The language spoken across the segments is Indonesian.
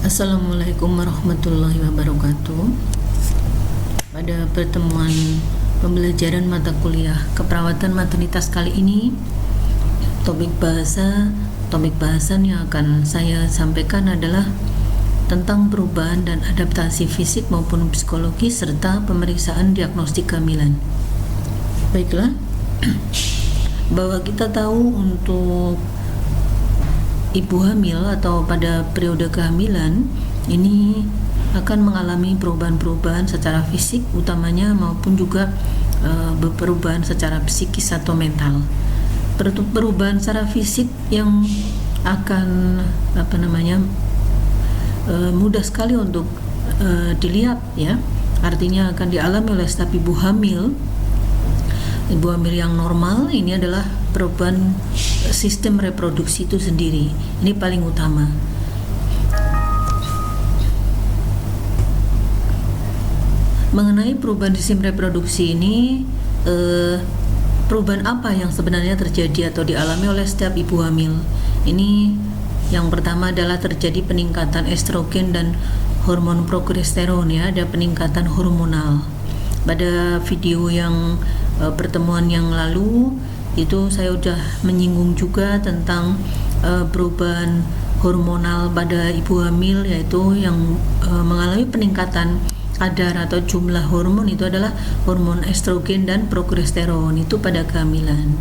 Assalamualaikum warahmatullahi wabarakatuh. Pada pertemuan pembelajaran mata kuliah keperawatan maternitas kali ini, topik bahasan yang akan saya sampaikan adalah tentang perubahan dan adaptasi fisik maupun psikologis serta pemeriksaan diagnostik kehamilan. Baiklah, bahwa kita tahu untuk ibu hamil atau pada periode kehamilan ini akan mengalami perubahan-perubahan secara fisik utamanya maupun juga perubahan secara psikis atau mental. Perubahan secara fisik yang akan mudah sekali untuk dilihat ya, artinya akan dialami oleh setiap ibu hamil yang normal. Ini adalah perubahan sistem reproduksi itu sendiri. Ini paling utama. Mengenai perubahan sistem reproduksi ini, perubahan apa yang sebenarnya terjadi atau dialami oleh setiap ibu hamil? Ini yang pertama adalah terjadi peningkatan estrogen dan hormon progesteron ya, ada peningkatan hormonal. Pada video yang pertemuan yang lalu itu saya sudah menyinggung juga tentang perubahan hormonal pada ibu hamil, yaitu yang mengalami peningkatan kadar atau jumlah hormon itu adalah hormon estrogen dan progesteron itu pada kehamilan.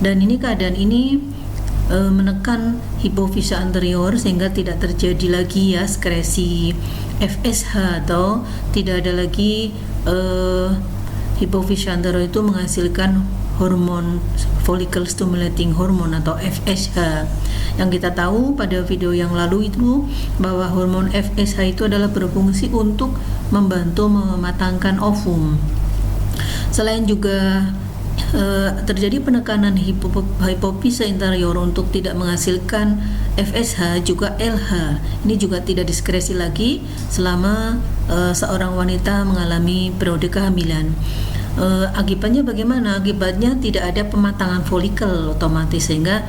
Dan ini keadaan ini menekan hipofisa anterior sehingga tidak terjadi lagi ya sekresi FSH atau tidak ada lagi hipofisa anterior itu menghasilkan hormon follicle stimulating hormone atau FSH. Yang kita tahu pada video yang lalu itu bahwa hormon FSH itu adalah berfungsi untuk membantu mematangkan ovum. Selain juga terjadi penekanan hipofisa anterior untuk tidak menghasilkan FSH, juga LH ini juga tidak diskresi lagi selama seorang wanita mengalami periode kehamilan. Akibatnya bagaimana? Akibatnya tidak ada pematangan folikel otomatis sehingga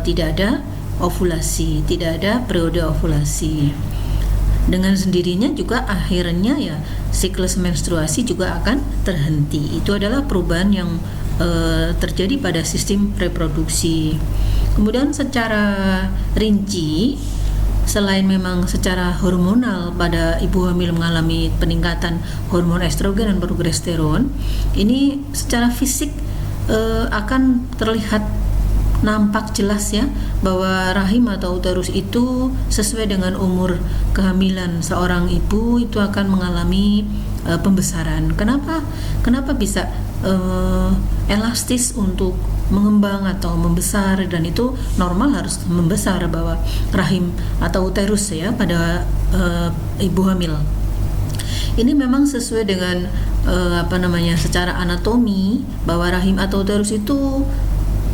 tidak ada ovulasi, tidak ada periode ovulasi. Dengan sendirinya juga akhirnya ya siklus menstruasi juga akan terhenti. Itu adalah perubahan yang terjadi pada sistem reproduksi. Kemudian secara rinci, selain memang secara hormonal pada ibu hamil mengalami peningkatan hormon estrogen dan progesteron, ini secara fisik akan terlihat nampak jelas ya bahwa rahim atau uterus itu sesuai dengan umur kehamilan seorang ibu itu akan mengalami pembesaran. Kenapa bisa elastis untuk mengembang atau membesar, dan itu normal harus membesar bahwa rahim atau uterus ya pada ibu hamil. Ini memang sesuai dengan secara anatomi bahwa rahim atau uterus itu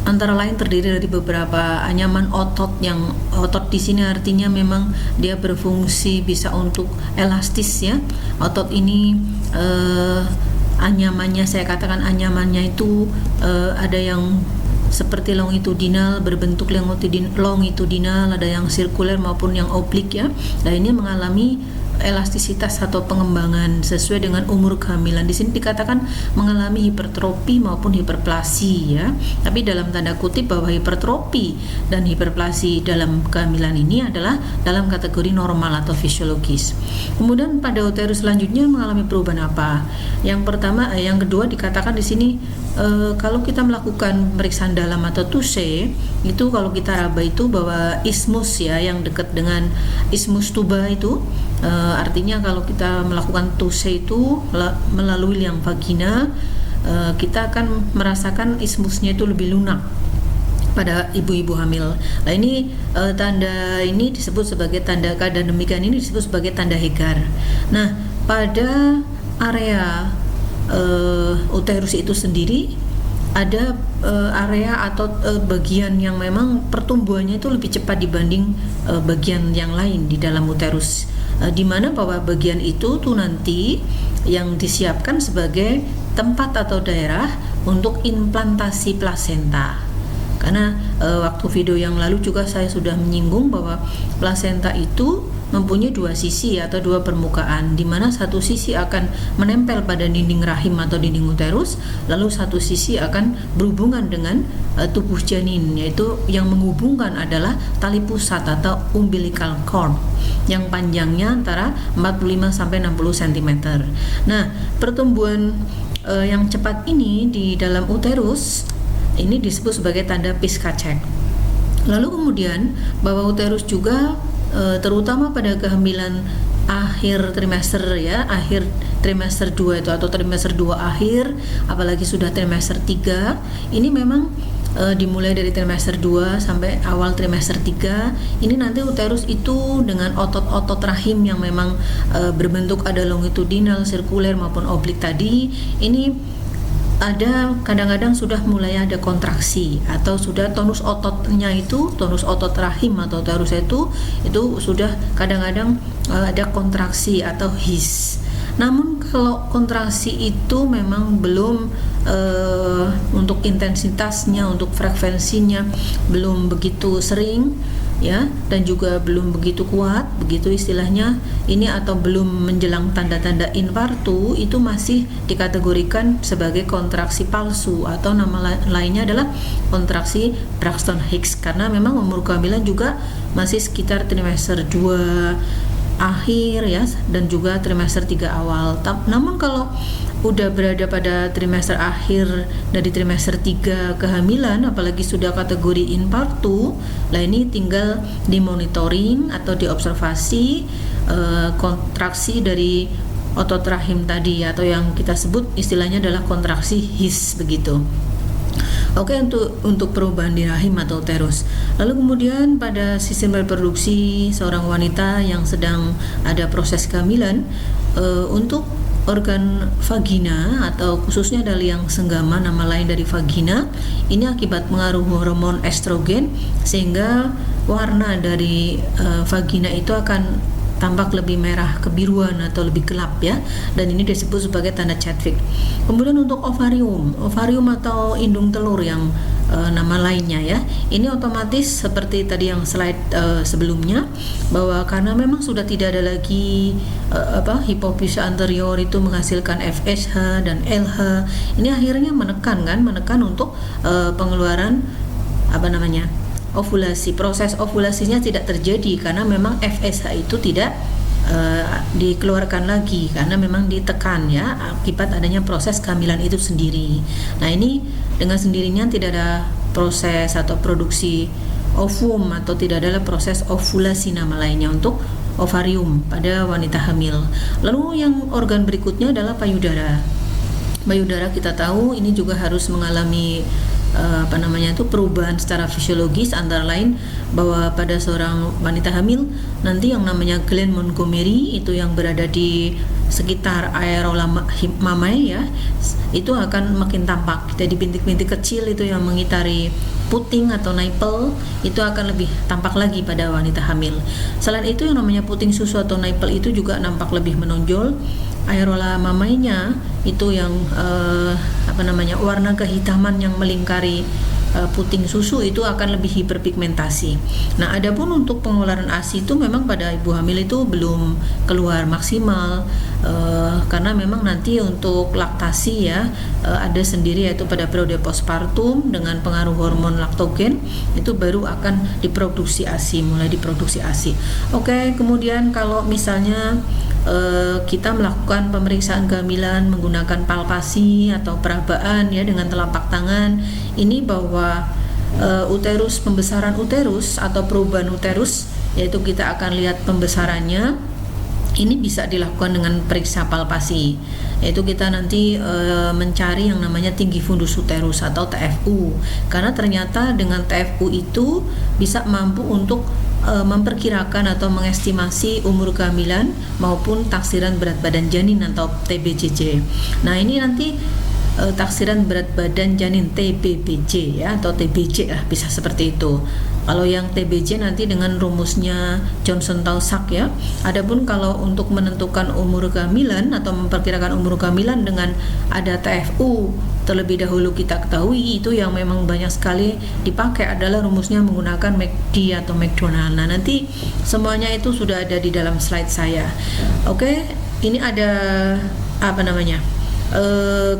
antara lain terdiri dari beberapa anyaman otot, yang otot di sini artinya memang dia berfungsi bisa untuk elastis ya. Otot ini anyamannya, saya katakan anyamannya itu ada yang seperti longitudinal, berbentuk longitudinal, ada yang sirkuler maupun yang oblik ya. Nah, ini mengalami elastisitas atau pengembangan sesuai dengan umur kehamilan. Di sini dikatakan mengalami hipertrofi maupun hiperplasi ya. Tapi dalam tanda kutip bahwa hipertrofi dan hiperplasi dalam kehamilan ini adalah dalam kategori normal atau fisiologis. Kemudian pada uterus selanjutnya mengalami perubahan apa? Yang kedua dikatakan di sini kalau kita melakukan pemeriksaan dalam atau TUSE itu, kalau kita raba itu bahwa ismus ya, yang dekat dengan ismus tuba itu artinya kalau kita melakukan TUSE itu melalui liang vagina, kita akan merasakan ismusnya itu lebih lunak pada ibu-ibu hamil. Nah, ini tanda ini disebut sebagai tanda, keadaan demikian ini disebut sebagai tanda Hegar. Nah, pada area uterus itu sendiri ada area atau bagian yang memang pertumbuhannya itu lebih cepat dibanding bagian yang lain di dalam uterus, di mana bahwa bagian itu tuh nanti yang disiapkan sebagai tempat atau daerah untuk implantasi plasenta. Karena waktu video yang lalu juga saya sudah menyinggung bahwa plasenta itu mempunyai dua sisi atau dua permukaan, di mana satu sisi akan menempel pada dinding rahim atau dinding uterus, lalu satu sisi akan berhubungan dengan tubuh janin, yaitu yang menghubungkan adalah tali pusat atau umbilical cord yang panjangnya antara 45 sampai 60 cm. Nah, pertumbuhan yang cepat ini di dalam uterus ini disebut sebagai tanda Pischacek. Lalu kemudian bahwa uterus juga terutama pada kehamilan akhir trimester ya, akhir trimester 2 itu atau trimester 2 akhir, apalagi sudah trimester 3, ini memang dimulai dari trimester 2 sampai awal trimester 3, ini nanti uterus itu dengan otot-otot rahim yang memang berbentuk ada longitudinal, sirkuler maupun oblik tadi, ini ada kadang-kadang sudah mulai ada kontraksi atau sudah tonus ototnya itu, tonus otot rahim atau uterus itu sudah kadang-kadang ada kontraksi atau his. Namun kalau kontraksi itu memang belum untuk intensitasnya, untuk frekuensinya belum begitu sering ya, dan juga belum begitu kuat, begitu istilahnya ini, atau belum menjelang tanda-tanda infartu, itu masih dikategorikan sebagai kontraksi palsu atau nama lainnya adalah kontraksi Braxton Hicks, karena memang umur kehamilan juga masih sekitar trimester 2 akhir ya, dan juga trimester 3 awal. Namun kalau udah berada pada trimester akhir dari trimester 3 kehamilan, apalagi sudah kategori infartu, lah ini tinggal dimonitoring atau diobservasi kontraksi dari otot rahim tadi, atau yang kita sebut istilahnya adalah kontraksi his begitu. Oke, untuk perubahan di rahim atau uterus. Lalu kemudian pada sistem reproduksi seorang wanita yang sedang ada proses kehamilan, untuk organ vagina atau khususnya dari yang senggama, nama lain dari vagina, ini akibat pengaruh hormon estrogen sehingga warna dari vagina itu akan tampak lebih merah kebiruan atau lebih gelap ya, dan ini disebut sebagai tanda Chadwick. Kemudian untuk ovarium atau indung telur yang nama lainnya ya, ini otomatis seperti tadi yang slide sebelumnya, bahwa karena memang sudah tidak ada lagi hipofise anterior itu menghasilkan FSH dan LH, ini akhirnya menekan untuk pengeluaran ovulasi. Proses ovulasinya tidak terjadi karena memang FSH itu tidak dikeluarkan lagi karena memang ditekan ya, akibat adanya proses kehamilan itu sendiri. Nah, ini dengan sendirinya tidak ada proses atau produksi ovum atau tidak ada proses ovulasi nama lainnya untuk ovarium pada wanita hamil. Lalu yang organ berikutnya adalah payudara. Payudara kita tahu ini juga harus mengalami perubahan secara fisiologis, antara lain bahwa pada seorang wanita hamil nanti yang namanya gland Montgomery itu yang berada di sekitar areola mamae ya, itu akan makin tampak. Jadi bintik-bintik kecil itu yang mengitari puting atau nipple itu akan lebih tampak lagi pada wanita hamil. Selain itu yang namanya puting susu atau nipple itu juga nampak lebih menonjol. Areola mamainya itu yang warna kehitaman yang melingkari puting susu itu akan lebih hiperpigmentasi. Nah, adapun untuk pengeluaran ASI itu memang pada ibu hamil itu belum keluar maksimal karena memang nanti untuk laktasi ya ada sendiri, yaitu pada periode postpartum dengan pengaruh hormon laktogen itu baru akan diproduksi ASI, mulai diproduksi ASI. Oke, kemudian kalau misalnya kita melakukan pemeriksaan kehamilan menggunakan palpasi atau perabaan ya dengan telapak tangan, ini bahwa uterus, pembesaran uterus atau perubahan uterus, yaitu kita akan lihat pembesarannya, ini bisa dilakukan dengan periksa palpasi, yaitu kita nanti mencari yang namanya tinggi fundus uterus atau TFU, karena ternyata dengan TFU itu bisa mampu untuk memperkirakan atau mengestimasi umur kehamilan maupun taksiran berat badan janin atau TBJJ. Nah, ini nanti taksiran berat badan janin TBBJ ya, atau TBJ lah, bisa seperti itu. Kalau yang TBJ nanti dengan rumusnya Johnson-Taussig ya. Adapun kalau untuk menentukan umur kehamilan atau memperkirakan umur kehamilan dengan ada TFU terlebih dahulu kita ketahui itu yang memang banyak sekali dipakai adalah rumusnya menggunakan MACD atau McDonald. Nah, nanti semuanya itu sudah ada di dalam slide saya. Oke, ini ada apa namanya?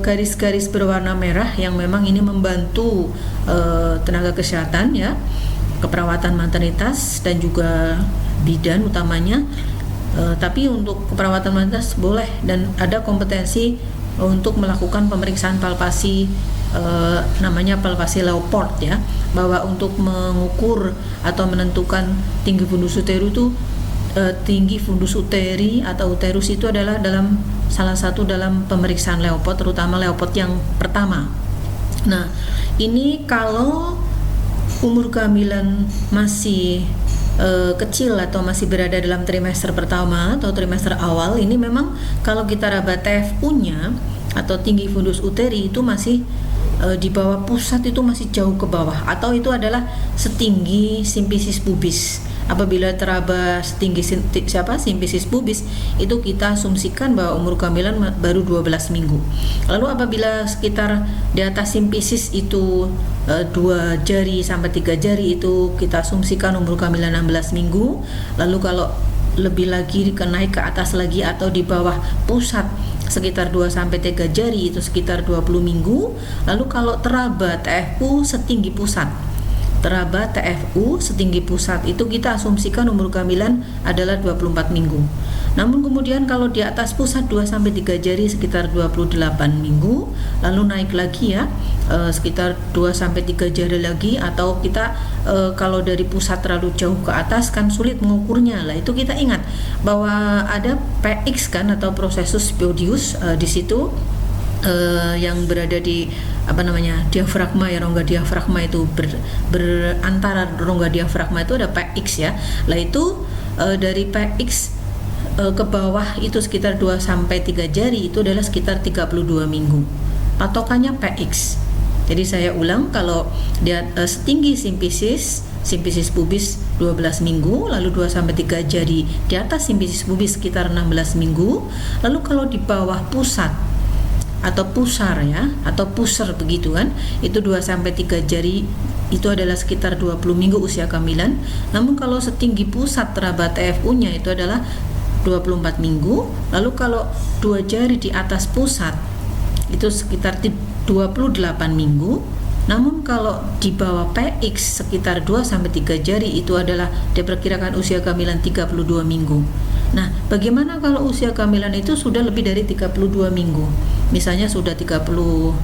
Garis-garis berwarna merah yang memang ini membantu tenaga kesehatan ya, keperawatan maternitas dan juga bidan utamanya. Tapi untuk keperawatan maternitas boleh dan ada kompetensi untuk melakukan pemeriksaan palpasi, namanya palpasi Leopard ya, bahwa untuk mengukur atau menentukan tinggi fundus uteri itu tinggi fundus uteri atau uterus itu adalah dalam salah satu dalam pemeriksaan Leopard, terutama Leopard yang pertama. Nah, ini kalau umur kehamilan masih kecil atau masih berada dalam trimester pertama atau trimester awal, ini memang kalau kita raba TFU-nya atau tinggi fundus uteri itu masih di bawah pusat, itu masih jauh ke bawah, atau itu adalah setinggi simpisis pubis. Apabila teraba setinggi simpisis pubis, itu kita asumsikan bahwa umur kehamilan baru 12 minggu. Lalu apabila sekitar di atas simpisis itu 2 jari sampai 3 jari, itu kita asumsikan umur kehamilan 16 minggu. Lalu kalau lebih lagi naik ke atas lagi atau di bawah pusat sekitar 2 sampai 3 jari, itu sekitar 20 minggu. Lalu kalau teraba TFU setinggi pusat, teraba TFU setinggi pusat, itu kita asumsikan umur kehamilan adalah 24 minggu. Namun kemudian kalau di atas pusat 2 sampai 3 jari sekitar 28 minggu, lalu naik lagi ya sekitar 2 sampai 3 jari lagi, atau kita kalau dari pusat terlalu jauh ke atas kan sulit mengukurnya. Lah itu kita ingat bahwa ada PX kan atau processus podius di situ yang berada di diafragma ya, rongga diafragma itu berantara rongga diafragma itu ada PX ya. Lah itu dari PX ke bawah itu sekitar 2 sampai 3 jari, itu adalah sekitar 32 minggu. Patokannya PX. Jadi saya ulang, kalau dia setinggi simpisis pubis 12 minggu, lalu 2 sampai 3 jari di atas simpisis pubis sekitar 16 minggu. Lalu kalau di bawah pusat atau pusar ya, atau pusar begitu kan, itu 2 sampai 3 jari itu adalah sekitar 20 minggu usia kehamilan. Namun kalau setinggi pusat teraba TFU-nya itu adalah 24 minggu. Lalu kalau 2 jari di atas pusat itu sekitar 28 minggu. Namun kalau di bawah PX sekitar 2 sampai 3 jari itu adalah diperkirakan usia kehamilan 32 minggu. Nah, bagaimana kalau usia kehamilan itu sudah lebih dari 32 minggu? Misalnya sudah 35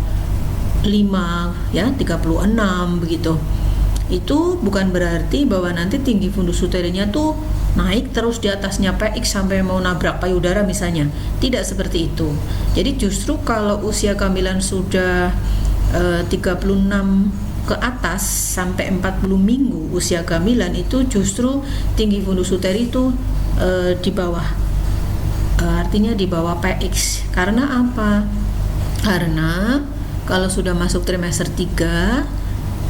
ya, 36 begitu. Itu bukan berarti bahwa nanti tinggi fundus uterinya tuh naik terus di atasnya PX sampai mau nabrak payudara misalnya. Tidak seperti itu. Jadi justru kalau usia kehamilan sudah 36 ke atas sampai 40 minggu usia kehamilan, itu justru tinggi fundus uteri itu di bawah, artinya di bawah PX. Karena apa? Karena kalau sudah masuk trimester 3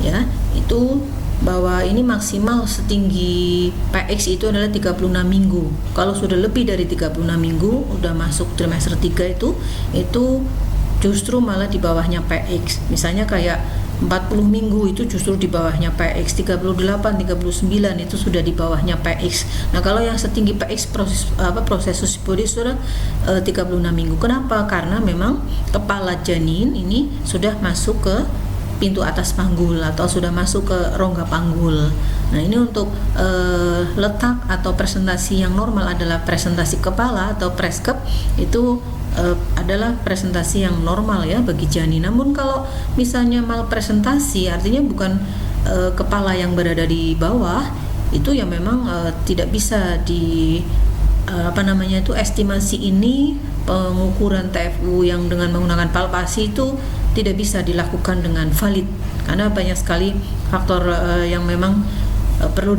ya, itu bahwa ini maksimal setinggi PX itu adalah 36 minggu. Kalau sudah lebih dari 36 minggu udah masuk trimester 3 itu justru malah di bawahnya PX. Misalnya kayak 40 minggu itu justru di bawahnya PX, 38, 39 itu sudah di bawahnya PX. Nah, kalau yang setinggi PX processus pubis sudah 36 minggu. Kenapa? Karena memang kepala janin ini sudah masuk ke pintu atas panggul atau sudah masuk ke rongga panggul. Nah, ini untuk letak atau presentasi yang normal adalah presentasi kepala atau preskep, itu adalah presentasi yang normal ya bagi janin. Namun kalau misalnya malpresentasi, artinya bukan kepala yang berada di bawah, itu ya memang tidak bisa di estimasi ini, pengukuran TFU yang dengan menggunakan palpasi itu tidak bisa dilakukan dengan valid, karena banyak sekali faktor yang memang perlu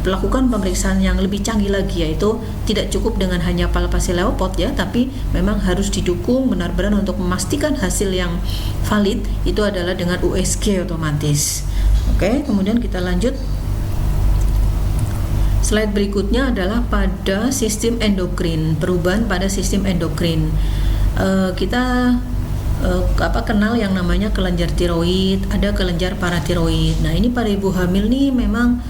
lakukan pemeriksaan yang lebih canggih lagi, yaitu tidak cukup dengan hanya palpasi Leopard ya, tapi memang harus didukung benar-benar untuk memastikan hasil yang valid itu adalah dengan USG otomatis. Oke, kemudian kita lanjut. Slide berikutnya adalah pada sistem endokrin, perubahan pada sistem endokrin. Kita kenal yang namanya kelenjar tiroid, ada kelenjar paratiroid. Nah, ini pada ibu hamil nih memang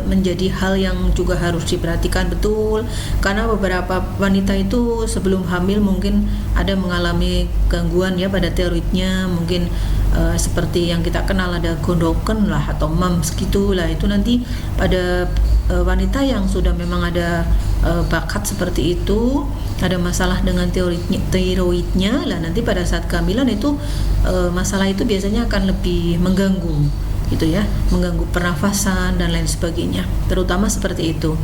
menjadi hal yang juga harus diperhatikan betul, karena beberapa wanita itu sebelum hamil mungkin ada mengalami gangguan ya pada tiroidnya, mungkin seperti yang kita kenal ada gondoken lah atau mumps gitu lah. Itu nanti pada wanita yang sudah memang ada bakat seperti itu, ada masalah dengan tiroidnya lah, nanti pada saat kehamilan itu masalah itu biasanya akan lebih mengganggu gitu ya, mengganggu pernafasan dan lain sebagainya, terutama seperti itu.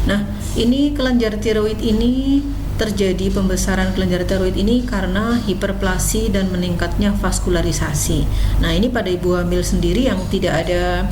Nah, ini kelenjar tiroid ini terjadi pembesaran kelenjar tiroid ini karena hiperplasi dan meningkatnya vaskularisasi. Nah, ini pada ibu hamil sendiri yang tidak ada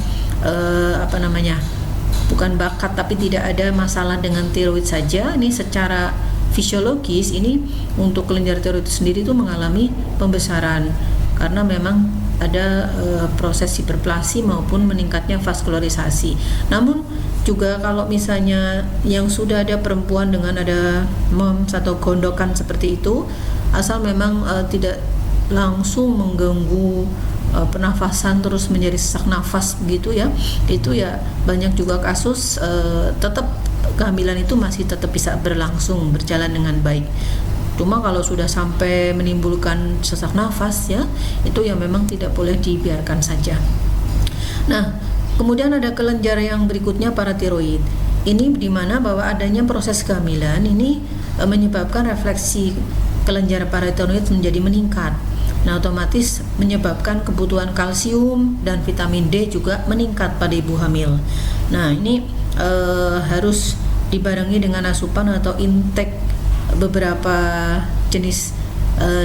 bukan bakat tapi tidak ada masalah dengan tiroid saja, ini secara fisiologis ini untuk kelenjar tiroid sendiri itu mengalami pembesaran karena memang ada proses hiperplasi maupun meningkatnya vaskularisasi. Namun juga kalau misalnya yang sudah ada perempuan dengan ada mumps atau gondokan seperti itu, asal memang tidak langsung mengganggu pernafasan terus menjadi sesak nafas begitu ya, itu ya banyak juga kasus tetap kehamilan itu masih tetap bisa berlangsung, berjalan dengan baik. Cuma kalau sudah sampai menimbulkan sesak nafas ya, itu ya memang tidak boleh dibiarkan saja. Nah, kemudian ada kelenjar yang berikutnya paratiroid. Ini dimana bahwa adanya proses kehamilan ini menyebabkan refleksi kelenjar paratiroid menjadi meningkat. Nah, otomatis menyebabkan kebutuhan kalsium dan vitamin D juga meningkat pada ibu hamil. Nah, ini harus dibarengi dengan asupan atau intake beberapa jenis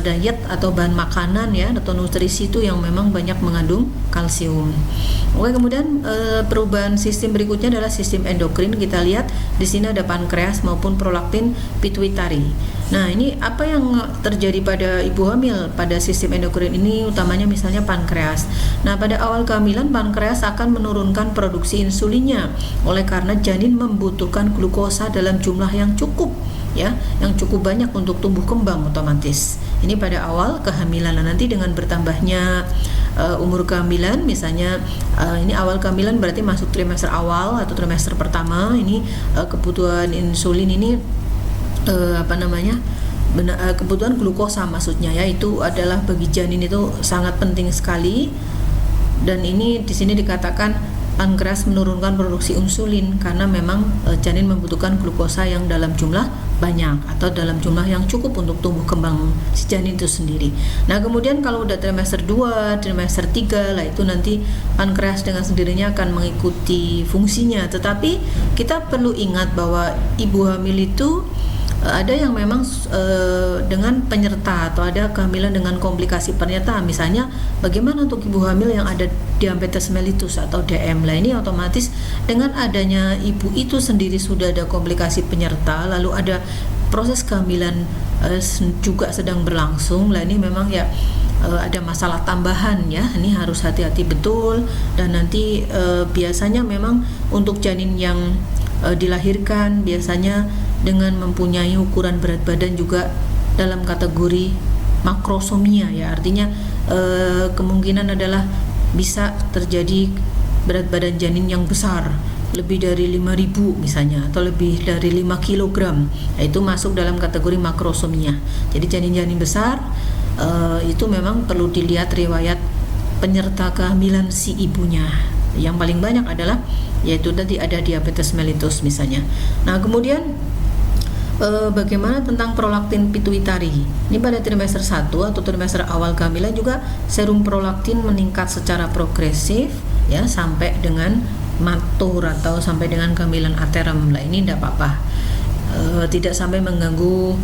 diet atau bahan makanan ya atau nutrisi itu yang memang banyak mengandung kalsium. Oke, kemudian perubahan sistem berikutnya adalah sistem endokrin. Kita lihat di sini ada pankreas maupun prolaktin pituitari. Nah, ini apa yang terjadi pada ibu hamil pada sistem endokrin ini, utamanya misalnya pankreas. Nah, pada awal kehamilan pankreas akan menurunkan produksi insulinnya oleh karena janin membutuhkan glukosa dalam jumlah yang cukup ya, yang cukup banyak untuk tumbuh kembang otomatis. Ini pada awal kehamilan. Nanti dengan bertambahnya umur kehamilan, misalnya ini awal kehamilan berarti masuk trimester awal atau trimester pertama, ini kebutuhan insulin ini kebutuhan glukosa maksudnya ya, itu adalah bagi janin itu sangat penting sekali. Dan ini di sini dikatakan pankreas menurunkan produksi insulin karena memang janin membutuhkan glukosa yang dalam jumlah banyak atau dalam jumlah yang cukup untuk tumbuh kembang si janin itu sendiri. Nah, kemudian kalau udah trimester 2, trimester 3 lah, itu nanti pankreas dengan sendirinya akan mengikuti fungsinya. Tetapi kita perlu ingat bahwa ibu hamil itu ada yang memang dengan penyerta atau ada kehamilan dengan komplikasi penyerta. Misalnya bagaimana untuk ibu hamil yang ada diabetes mellitus atau DM lah, ini otomatis dengan adanya ibu itu sendiri sudah ada komplikasi penyerta, lalu ada proses kehamilan juga sedang berlangsung lah, ini memang ya ada masalah tambahan ya, ini harus hati-hati betul. Dan nanti biasanya memang untuk janin yang dilahirkan biasanya dengan mempunyai ukuran berat badan juga dalam kategori makrosomia ya, artinya kemungkinan adalah bisa terjadi berat badan janin yang besar, lebih dari 5.000 misalnya, atau lebih dari 5 kg, itu masuk dalam kategori makrosomia. Jadi janin-janin besar itu memang perlu dilihat riwayat penyerta kehamilan si ibunya. Yang paling banyak adalah yaitu tadi ada diabetes mellitus misalnya. Nah, kemudian bagaimana tentang prolaktin pituitari? Ini pada trimester 1 atau trimester awal kehamilan juga serum prolaktin meningkat secara progresif ya sampai dengan matur atau sampai dengan kehamilan aterem lah, ini tidak apa-apa. Tidak sampai mengganggu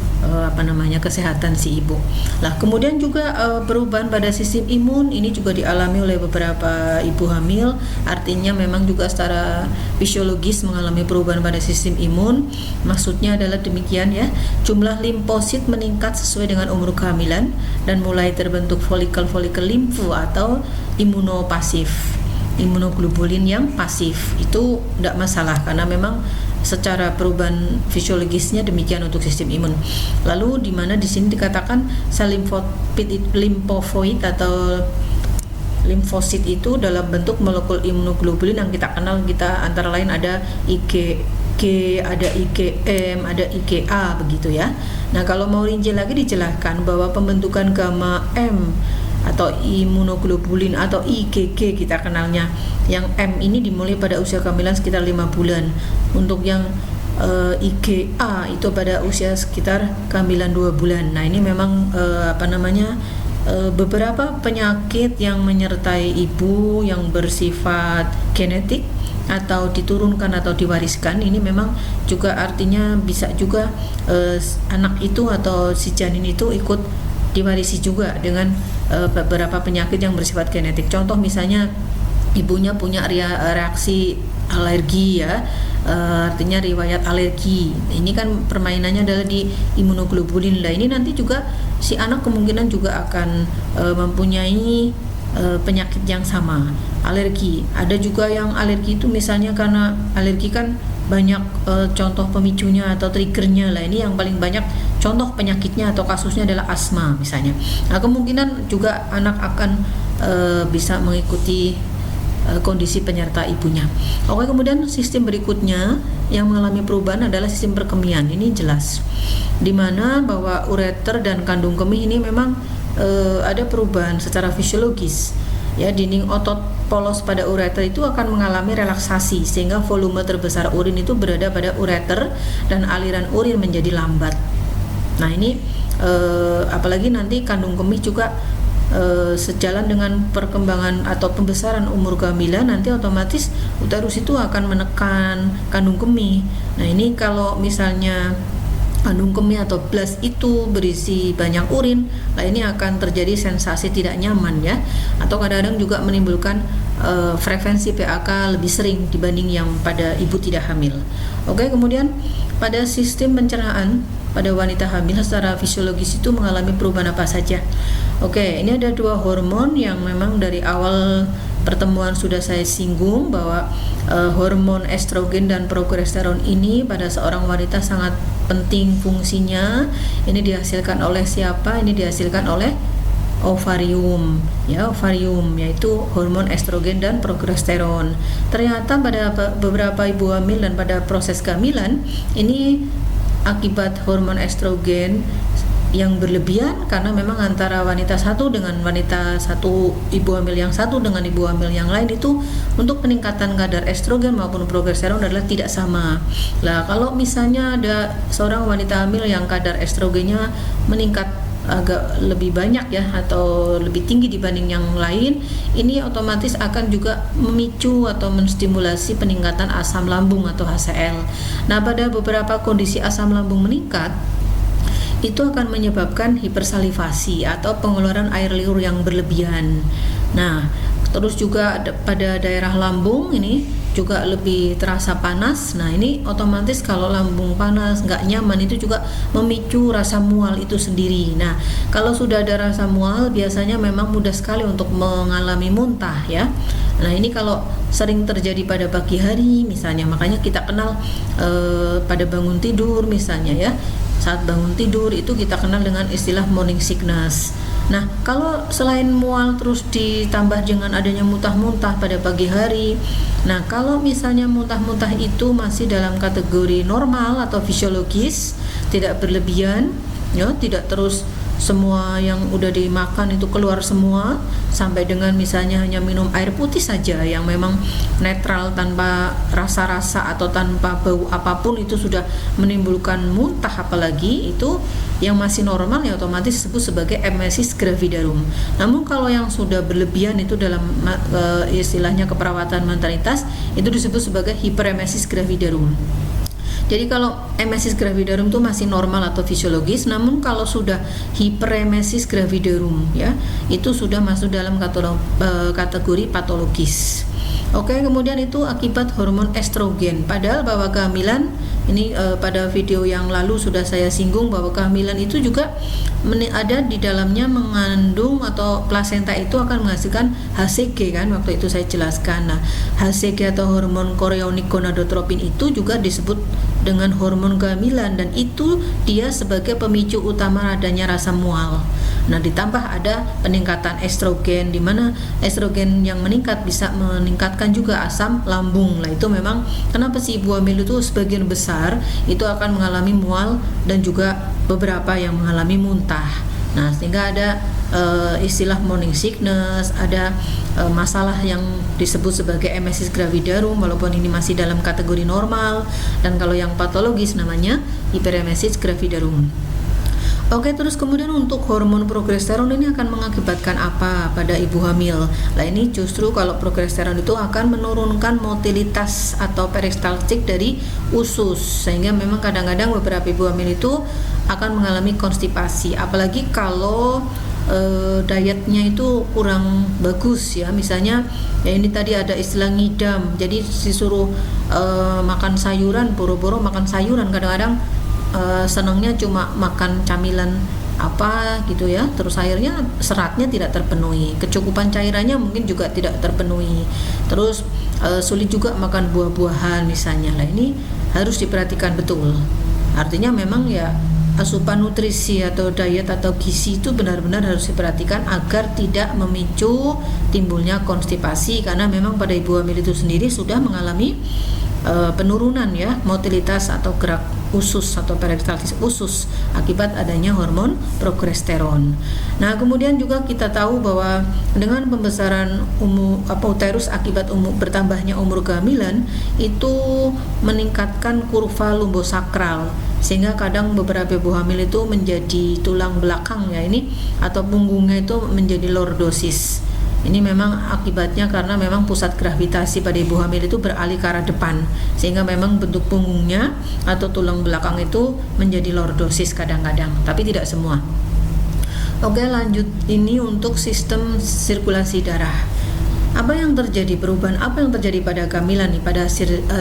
kesehatan si ibu. Lah, kemudian juga perubahan pada sistem imun ini juga dialami oleh beberapa ibu hamil. Artinya memang juga secara fisiologis mengalami perubahan pada sistem imun. Maksudnya adalah demikian ya. Jumlah limfosit meningkat sesuai dengan umur kehamilan dan mulai terbentuk folikel-folikel limfu atau imunopasif. Imunoglobulin yang pasif itu tidak masalah karena memang secara perubahan fisiologisnya demikian untuk sistem imun. Lalu di mana di sini dikatakan sel limfoid atau limfosit itu dalam bentuk molekul imunoglobulin yang kita kenal, kita antara lain ada IgG, ada IgM, ada IgA begitu ya. Nah, kalau mau rinci lagi dijelaskan bahwa pembentukan gamma M atau imunoglobulin atau IgG kita kenalnya, yang M ini dimulai pada usia kehamilan sekitar 5 bulan. Untuk yang IgA itu pada usia sekitar kehamilan 2 bulan. Nah, ini memang beberapa penyakit yang menyertai ibu yang bersifat genetik atau diturunkan atau diwariskan, ini memang juga artinya bisa juga anak itu atau si janin itu ikut diwarisi juga dengan beberapa penyakit yang bersifat genetik. Contoh misalnya ibunya punya reaksi alergi ya, artinya riwayat alergi. Ini kan permainannya adalah di imunoglobulin. Lah ini nanti juga si anak kemungkinan juga akan mempunyai penyakit yang sama, alergi. Ada juga yang alergi itu misalnya karena alergi kan banyak contoh pemicunya atau triggernya. Lah ini yang paling banyak contoh penyakitnya atau kasusnya adalah asma misalnya. Nah, kemungkinan juga anak akan bisa mengikuti kondisi penyerta ibunya. Oke, kemudian sistem berikutnya yang mengalami perubahan adalah sistem perkemihan. Ini jelas dimana bahwa ureter dan kandung kemih ini memang ada perubahan secara fisiologis ya. Dinding otot polos pada ureter itu akan mengalami relaksasi sehingga volume terbesar urin itu berada pada ureter dan aliran urin menjadi lambat. Nah, ini apalagi nanti kandung kemih juga sejalan dengan perkembangan atau pembesaran umur kehamilan, nanti otomatis uterus itu akan menekan kandung kemih. Nah, ini kalau misalnya kandung kemih atau blas itu berisi banyak urin, nah ini akan terjadi sensasi tidak nyaman ya, atau kadang-kadang juga menimbulkan frekuensi PAK lebih sering dibanding yang pada ibu tidak hamil. Oke, kemudian pada sistem pencernaan pada wanita hamil secara fisiologis itu mengalami perubahan apa saja? Oke, ini ada 2 hormon yang memang dari awal pertemuan sudah saya singgung bahwa hormon estrogen dan progesteron ini pada seorang wanita sangat penting fungsinya. Ini dihasilkan oleh siapa? Ini dihasilkan oleh ovarium ya, ovarium yaitu hormon estrogen dan progesteron. Ternyata pada beberapa ibu hamil dan pada proses kehamilan ini akibat hormon estrogen yang berlebihan, karena memang antara wanita satu dengan wanita satu, ibu hamil yang satu dengan ibu hamil yang lain itu untuk peningkatan kadar estrogen maupun progesteron adalah tidak sama. Lah, kalau misalnya ada seorang wanita hamil yang kadar estrogennya meningkat agak lebih banyak ya atau lebih tinggi dibanding yang lain, ini otomatis akan juga memicu atau menstimulasi peningkatan asam lambung atau HCl. Nah, pada beberapa kondisi asam lambung meningkat itu akan menyebabkan hipersalivasi atau pengeluaran air liur yang berlebihan. Nah, terus juga pada daerah lambung ini juga lebih terasa panas. Nah, ini otomatis kalau lambung panas, nggak nyaman, itu juga memicu rasa mual itu sendiri. Nah, kalau sudah ada rasa mual biasanya memang mudah sekali untuk mengalami muntah ya. Nah, ini kalau sering terjadi pada pagi hari misalnya, makanya kita kenal pada bangun tidur misalnya ya. Saat bangun tidur itu kita kenal dengan istilah morning sickness. Nah, kalau selain mual terus ditambah dengan adanya muntah-muntah pada pagi hari. Nah, kalau misalnya muntah-muntah itu masih dalam kategori normal atau fisiologis, tidak berlebihan, ya, tidak terus semua yang udah dimakan itu keluar semua, sampai dengan misalnya hanya minum air putih saja yang memang netral tanpa rasa-rasa atau tanpa bau apapun itu sudah menimbulkan muntah, apalagi itu yang masih normal ya otomatis disebut sebagai emesis gravidarum. Namun kalau yang sudah berlebihan itu dalam istilahnya keperawatan maternitas itu disebut sebagai hiperemesis gravidarum. Jadi kalau emesis gravidarum itu masih normal atau fisiologis, namun kalau sudah hiperemesis gravidarum ya, itu sudah masuk dalam kategori patologis. Oke, kemudian itu akibat hormon estrogen. Padahal bahwa kehamilan ini pada video yang lalu sudah saya singgung bahwa kehamilan itu juga ada di dalamnya mengandung atau plasenta itu akan menghasilkan HCG kan, waktu itu saya jelaskan. Nah, HCG atau hormon chorionic gonadotropin itu juga disebut dengan hormon kehamilan, dan itu dia sebagai pemicu utama adanya rasa mual. Nah, ditambah ada peningkatan estrogen, di mana estrogen yang meningkat bisa meningkatkan juga asam lambung. Nah, itu memang kenapa sih ibu hamil itu sebagian besar itu akan mengalami mual dan juga beberapa yang mengalami muntah. Nah, sehingga ada istilah morning sickness, ada masalah yang disebut sebagai emesis gravidarum, walaupun ini masih dalam kategori normal, dan kalau yang patologis namanya hiperemesis gravidarum. Oke, terus kemudian untuk hormon progesteron ini akan mengakibatkan apa pada ibu hamil? Nah, ini justru kalau progesteron itu akan menurunkan motilitas atau peristaltik dari usus, sehingga memang kadang-kadang beberapa ibu hamil itu akan mengalami konstipasi, apalagi kalau dietnya itu kurang bagus ya. Misalnya ya ini tadi ada istilah ngidam, jadi disuruh makan sayuran, boro-boro makan sayuran, kadang-kadang senangnya cuma makan camilan apa gitu ya, terus akhirnya seratnya tidak terpenuhi, kecukupan cairannya mungkin juga tidak terpenuhi, terus sulit juga makan buah-buahan misalnya. Nah, ini harus diperhatikan betul, artinya memang ya asupan nutrisi atau diet atau gizi itu benar-benar harus diperhatikan agar tidak memicu timbulnya konstipasi, karena memang pada ibu hamil itu sendiri sudah mengalami penurunan ya motilitas atau gerak usus atau peristaltis usus akibat adanya hormon progesteron. Nah, kemudian juga kita tahu bahwa dengan pembesaran uterus akibat bertambahnya umur kehamilan itu meningkatkan kurva lumbosakral, sehingga kadang beberapa ibu hamil itu menjadi tulang belakang ya ini atau punggungnya itu menjadi lordosis. Ini memang akibatnya karena memang pusat gravitasi pada ibu hamil itu beralih ke arah depan, sehingga memang bentuk punggungnya atau tulang belakang itu menjadi lordosis kadang-kadang, tapi tidak semua. Oke, lanjut ini untuk sistem sirkulasi darah. Apa yang terjadi, perubahan apa yang terjadi pada kehamilan nih pada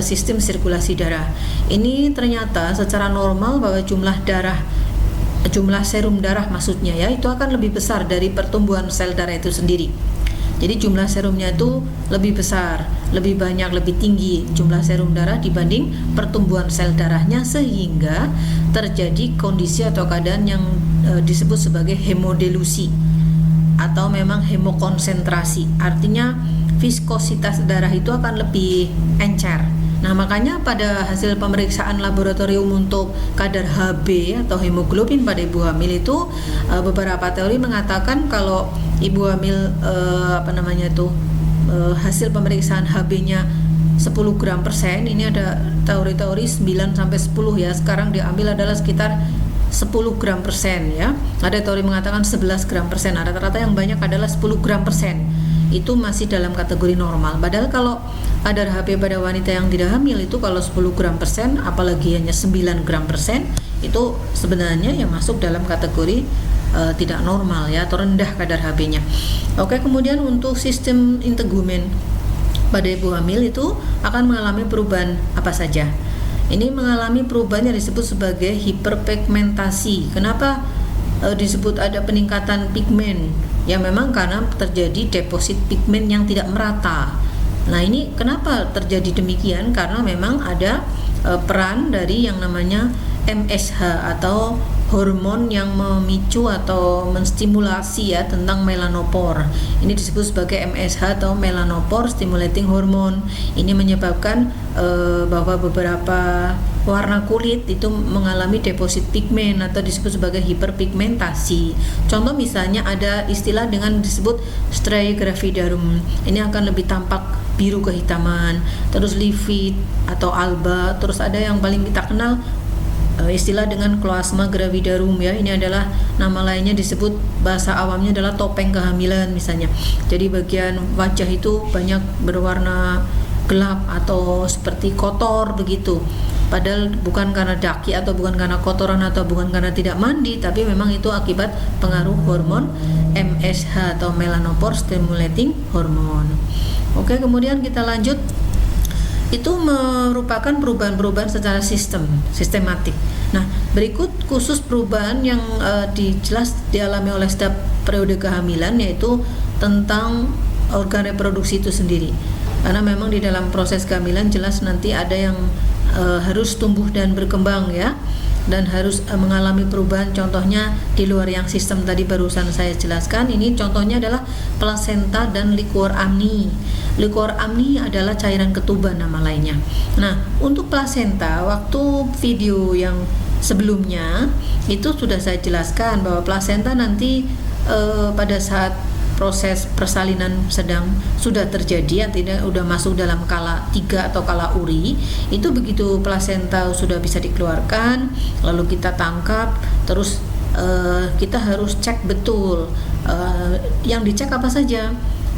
sistem sirkulasi darah? Ini ternyata secara normal bahwa jumlah serum darah maksudnya ya itu akan lebih besar dari pertumbuhan sel darah itu sendiri. Jadi jumlah serumnya itu lebih besar, lebih banyak, lebih tinggi jumlah serum darah dibanding pertumbuhan sel darahnya, sehingga terjadi kondisi atau keadaan yang disebut sebagai hemodilusi atau memang hemokonsentrasi. Artinya viskositas darah itu akan lebih encer. Nah, makanya pada hasil pemeriksaan laboratorium untuk kadar Hb atau hemoglobin pada ibu hamil itu beberapa teori mengatakan kalau ibu hamil hasil pemeriksaan Hb-nya 10 gram per sen, ini ada teori-teori 9 sampai 10 ya. Sekarang diambil adalah sekitar 10 gram per sen ya. Ada teori mengatakan 11 gram per sen. Rata-rata yang banyak adalah 10 gram per sen. Itu masih dalam kategori normal. Padahal kalau kadar Hb pada wanita yang tidak hamil itu kalau 10 gram per sen, apalagi hanya 9 gram per sen, itu sebenarnya yang masuk dalam kategori tidak normal ya, atau rendah kadar Hb-nya. Oke, kemudian untuk sistem integumen pada ibu hamil itu akan mengalami perubahan apa saja? Ini mengalami perubahan yang disebut sebagai hiperpigmentasi. Kenapa disebut ada peningkatan pigmen? Ya memang karena terjadi deposit pigmen yang tidak merata. Nah, ini kenapa terjadi demikian? Karena memang ada peran dari yang namanya MSH atau hormon yang memicu atau menstimulasi ya tentang melanopor. Ini disebut sebagai MSH atau melanopor stimulating hormone. Ini menyebabkan bahwa beberapa warna kulit itu mengalami deposit pigmen atau disebut sebagai hiperpigmentasi. Contoh misalnya ada istilah dengan disebut striae gravidarum. Ini akan lebih tampak biru kehitaman, terus livid atau alba, terus ada yang paling kita kenal istilah dengan kloasma gravidarum ya. Ini adalah nama lainnya, disebut bahasa awamnya adalah topeng kehamilan misalnya. Jadi bagian wajah itu banyak berwarna gelap atau seperti kotor begitu. padahal bukan karena daki atau bukan karena kotoran atau bukan karena tidak mandi, tapi memang itu akibat pengaruh hormon MSH atau melanophore stimulating hormone. Oke, kemudian kita lanjut. Itu merupakan perubahan-perubahan secara sistematik. Nah, berikut khusus perubahan yang jelas dialami oleh setiap periode kehamilan, yaitu tentang organ reproduksi itu sendiri. Karena memang di dalam proses kehamilan jelas nanti ada yang harus tumbuh dan berkembang ya, dan harus mengalami perubahan. Contohnya di luar yang sistem tadi barusan saya jelaskan, ini contohnya adalah plasenta dan liquor amni. Liquor amni adalah cairan ketuban nama lainnya. Nah, untuk plasenta, waktu video yang sebelumnya itu sudah saya jelaskan bahwa plasenta nanti pada saat proses persalinan sudah terjadi, artinya sudah masuk dalam kala 3 atau kala uri, itu begitu plasenta sudah bisa dikeluarkan, lalu kita tangkap, terus kita harus cek betul yang dicek apa saja.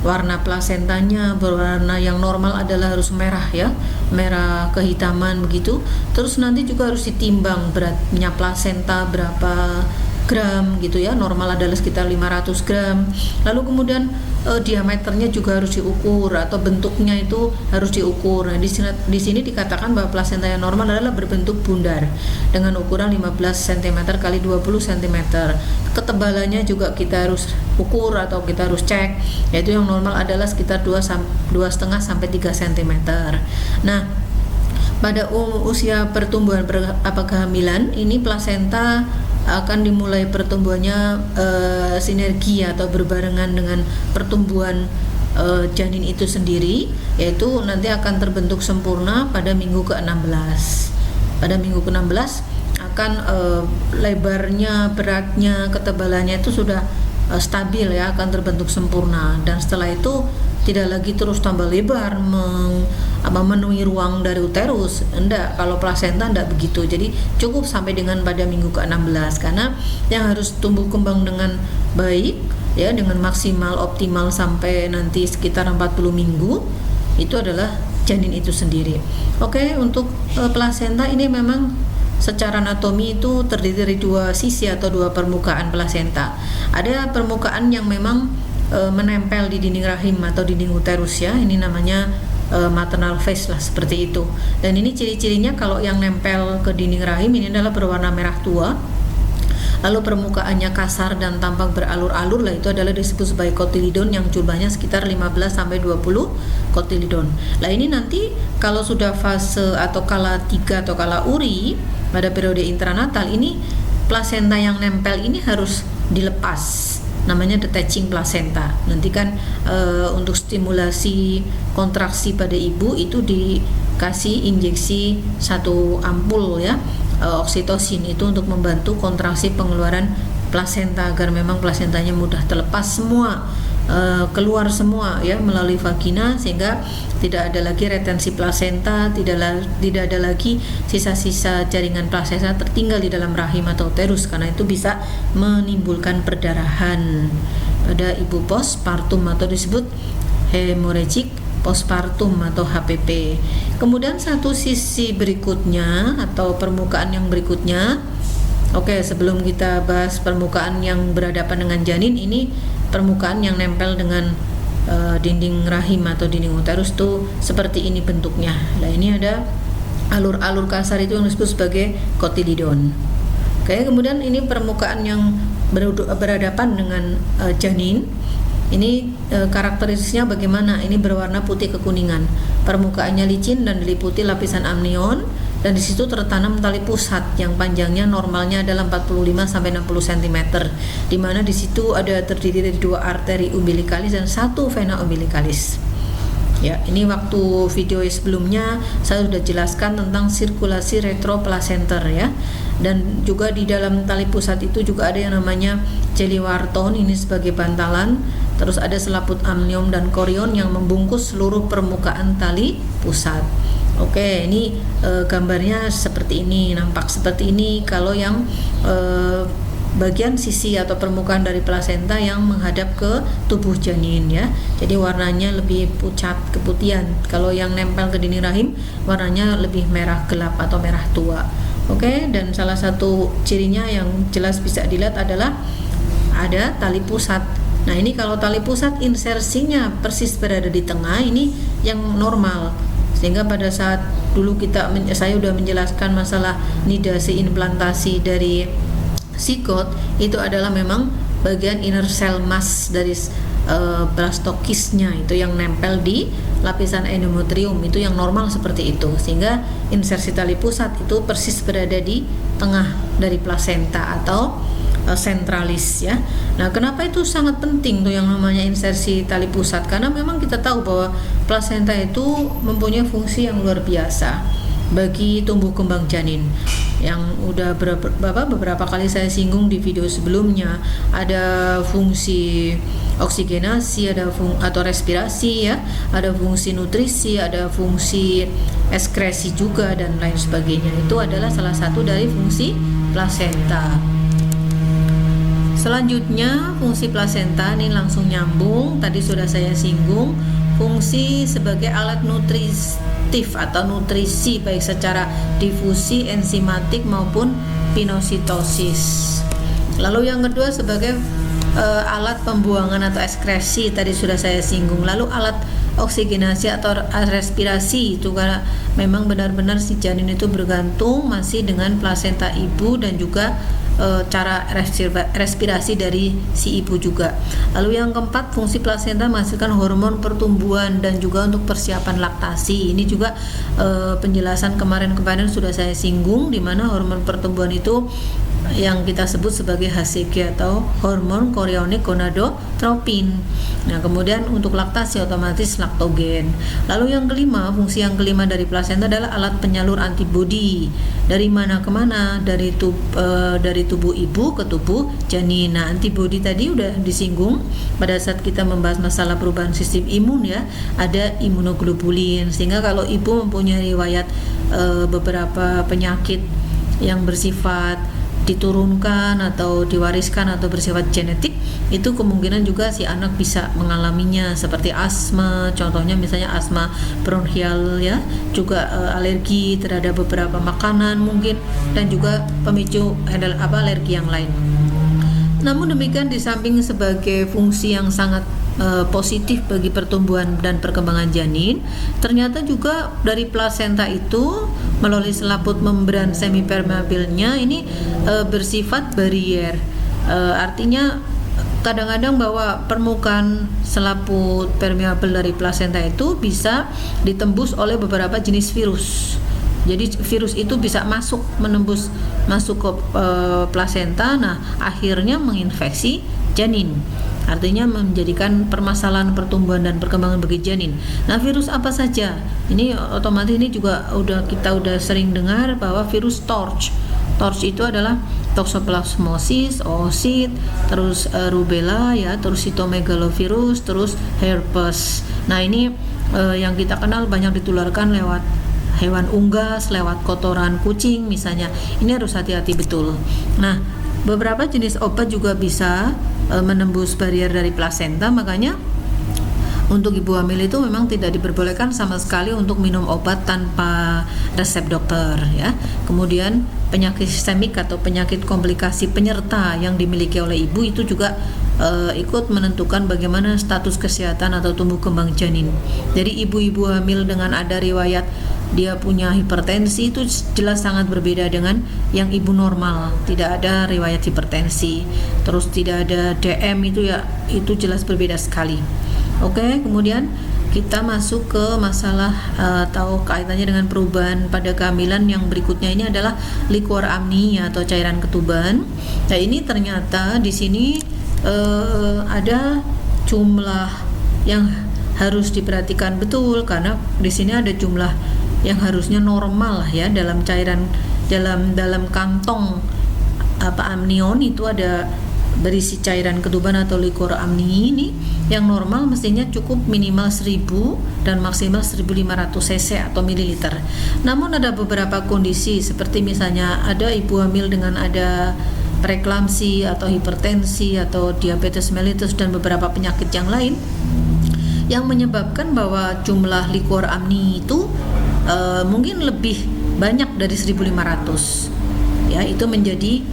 Warna plasentanya berwarna yang normal adalah harus merah ya, merah kehitaman begitu. Terus nanti juga harus ditimbang beratnya plasenta berapa gram gitu ya, normal adalah sekitar 500 gram. Lalu kemudian diameternya juga harus diukur atau bentuknya itu harus diukur. Nah, di sini dikatakan bahwa plasenta yang normal adalah berbentuk bundar dengan ukuran 15 cm kali 20 cm. Ketebalannya juga kita harus ukur atau kita harus cek, yaitu yang normal adalah sekitar 2,5 sampai 3 cm. Nah, pada usia pertumbuhan kehamilan ini plasenta akan dimulai pertumbuhannya sinergi atau berbarengan dengan pertumbuhan janin itu sendiri, yaitu nanti akan terbentuk sempurna pada minggu ke-16. Pada minggu ke-16 akan lebarnya, beratnya, ketebalannya itu sudah stabil ya, akan terbentuk sempurna, dan setelah itu tidak lagi terus tambah lebar memenuhi ruang dari uterus. Enggak, kalau plasenta enggak begitu. Jadi cukup sampai dengan pada minggu ke-16, karena yang harus tumbuh kembang dengan baik ya, dengan maksimal optimal sampai nanti sekitar 40 minggu itu adalah janin itu sendiri. Oke, untuk plasenta ini memang secara anatomi itu terdiri dari dua sisi atau dua permukaan plasenta. Ada permukaan yang memang menempel di dinding rahim atau dinding uterus ya, ini namanya maternal face lah, seperti itu. Dan ini ciri-cirinya kalau yang nempel ke dinding rahim ini adalah berwarna merah tua, lalu permukaannya kasar dan tampak beralur-alur lah, itu adalah disebut sebagai kotilidon yang jumlahnya sekitar 15 sampai 20 kotilidon. Lah ini nanti kalau sudah fase atau kala 3 atau kala uri pada periode intranatal, ini plasenta yang nempel ini harus dilepas, namanya detaching placenta. Nanti kan untuk stimulasi kontraksi pada ibu itu dikasih injeksi 1 ampul ya, oksitosin, itu untuk membantu kontraksi pengeluaran plasenta agar memang plasentanya mudah terlepas semua, keluar semua ya melalui vagina, sehingga tidak ada lagi retensi plasenta, tidak ada lagi sisa-sisa jaringan plasenta tertinggal di dalam rahim atau uterus, karena itu bisa menimbulkan perdarahan pada ibu postpartum atau disebut hemorrhagic postpartum atau HPP. Kemudian satu sisi berikutnya atau permukaan yang berikutnya, oke, sebelum kita bahas permukaan yang berhadapan dengan janin, ini permukaan yang nempel dengan dinding rahim atau dinding uterus tuh seperti ini bentuknya. Nah, ini ada alur-alur kasar itu yang disebut sebagai kotilidon. Oke, kemudian ini permukaan yang berhadapan dengan janin. Ini karakteristiknya bagaimana? Ini berwarna putih kekuningan. Permukaannya licin dan diliputi lapisan amnion, dan di situ tertanam tali pusat yang panjangnya normalnya adalah 45 sampai 60 cm, di mana di situ ada terdiri dari 2 arteri umbilikalis dan 1 vena umbilikalis. Ya, ini waktu video sebelumnya saya sudah jelaskan tentang sirkulasi retroplasenter ya. Dan juga di dalam tali pusat itu juga ada yang namanya jelly wharton, ini sebagai bantalan. Terus ada selaput amnion dan korion yang membungkus seluruh permukaan tali pusat. Oke, ini gambarnya seperti ini, nampak seperti ini kalau yang bagian sisi atau permukaan dari plasenta yang menghadap ke tubuh janin ya. Jadi warnanya lebih pucat keputihan. Kalau yang nempel ke dinding rahim warnanya lebih merah gelap atau merah tua. Oke, dan salah satu cirinya yang jelas bisa dilihat adalah ada tali pusat. Nah, ini kalau tali pusat insersinya persis berada di tengah, ini yang normal. Sehingga pada saat dulu saya sudah menjelaskan masalah nidasi implantasi dari zigot, itu adalah memang bagian inner cell mass dari blastokisnya itu yang nempel di lapisan endometrium, itu yang normal seperti itu, sehingga insersi tali pusat itu persis berada di tengah dari plasenta atau sentralis ya. Nah, kenapa itu sangat penting tuh yang namanya insersi tali pusat? Karena memang kita tahu bahwa plasenta itu mempunyai fungsi yang luar biasa bagi tumbuh kembang janin. Yang udah beberapa kali saya singgung di video sebelumnya, ada fungsi oksigenasi, atau respirasi ya, ada fungsi nutrisi, ada fungsi ekskresi juga dan lain sebagainya. Itu adalah salah satu dari fungsi plasenta. Selanjutnya fungsi plasenta ini langsung nyambung, tadi sudah saya singgung, fungsi sebagai alat nutritif atau nutrisi baik secara difusi, enzimatik maupun pinositosis. Lalu yang kedua sebagai alat pembuangan atau ekskresi, tadi sudah saya singgung. Lalu alat oksigenasi atau respirasi itu karena memang benar-benar si janin itu bergantung masih dengan plasenta ibu dan juga cara respirasi dari si ibu juga. Lalu yang keempat, fungsi plasenta menghasilkan hormon pertumbuhan dan juga untuk persiapan laktasi. Ini juga penjelasan kemarin sudah saya singgung, di mana hormon pertumbuhan itu yang kita sebut sebagai HCG atau hormon chorionic gonadotropin. Nah, kemudian untuk laktasi otomatis laktogen. Lalu yang kelima, fungsi yang kelima dari plasenta adalah alat penyalur antibodi. Dari mana ke mana? Dari tubuh ibu ke tubuh janin. Nah, antibodi tadi udah disinggung pada saat kita membahas masalah perubahan sistem imun ya. Ada imunoglobulin, sehingga kalau ibu mempunyai riwayat beberapa penyakit yang bersifat diturunkan atau diwariskan atau bersifat genetik, itu kemungkinan juga si anak bisa mengalaminya, seperti asma, contohnya misalnya asma bronchial ya, juga alergi terhadap beberapa makanan mungkin, dan juga pemicu alergi yang lain. Namun demikian, di samping sebagai fungsi yang sangat positif bagi pertumbuhan dan perkembangan janin, ternyata juga dari plasenta itu melalui selaput membran semipermeabilnya ini bersifat barier. Artinya kadang-kadang bahwa permukaan selaput permeabel dari plasenta itu bisa ditembus oleh beberapa jenis virus. Jadi virus itu bisa menembus ke plasenta, nah akhirnya menginfeksi janin. Artinya menjadikan permasalahan pertumbuhan dan perkembangan bagi janin. Nah, virus apa saja? Ini otomatis ini juga kita udah sering dengar bahwa virus TORCH. TORCH itu adalah toxoplasmosis, oosit, terus rubella ya, terus cytomegalovirus, terus herpes. Nah, ini yang kita kenal banyak ditularkan lewat hewan unggas, lewat kotoran kucing misalnya. Ini harus hati-hati betul. Nah, beberapa jenis obat juga bisa menembus barier dari plasenta, makanya untuk ibu hamil itu memang tidak diperbolehkan sama sekali untuk minum obat tanpa resep dokter ya. Kemudian penyakit sistemik atau penyakit komplikasi penyerta yang dimiliki oleh ibu itu juga ikut menentukan bagaimana status kesehatan atau tumbuh kembang janin. Jadi ibu-ibu hamil dengan ada riwayat dia punya hipertensi itu jelas sangat berbeda dengan yang ibu normal, tidak ada riwayat hipertensi, terus tidak ada DM, itu jelas berbeda sekali. Oke, kemudian kita masuk ke masalah atau kaitannya dengan perubahan pada kehamilan yang berikutnya. Ini adalah liquor amninia atau cairan ketuban. Nah, ini ternyata di sini ada jumlah yang harus diperhatikan betul, karena di sini ada jumlah yang harusnya normal ya dalam cairan dalam kantong amnion itu ada berisi cairan ketuban atau liquor amni ini yang normal mestinya cukup minimal 1000 dan maksimal 1500 cc atau mililiter. Namun ada beberapa kondisi seperti misalnya ada ibu hamil dengan ada preeklamsi atau hipertensi atau diabetes mellitus dan beberapa penyakit yang lain yang menyebabkan bahwa jumlah liquor amni itu mungkin lebih banyak dari 1.500 ya, itu menjadi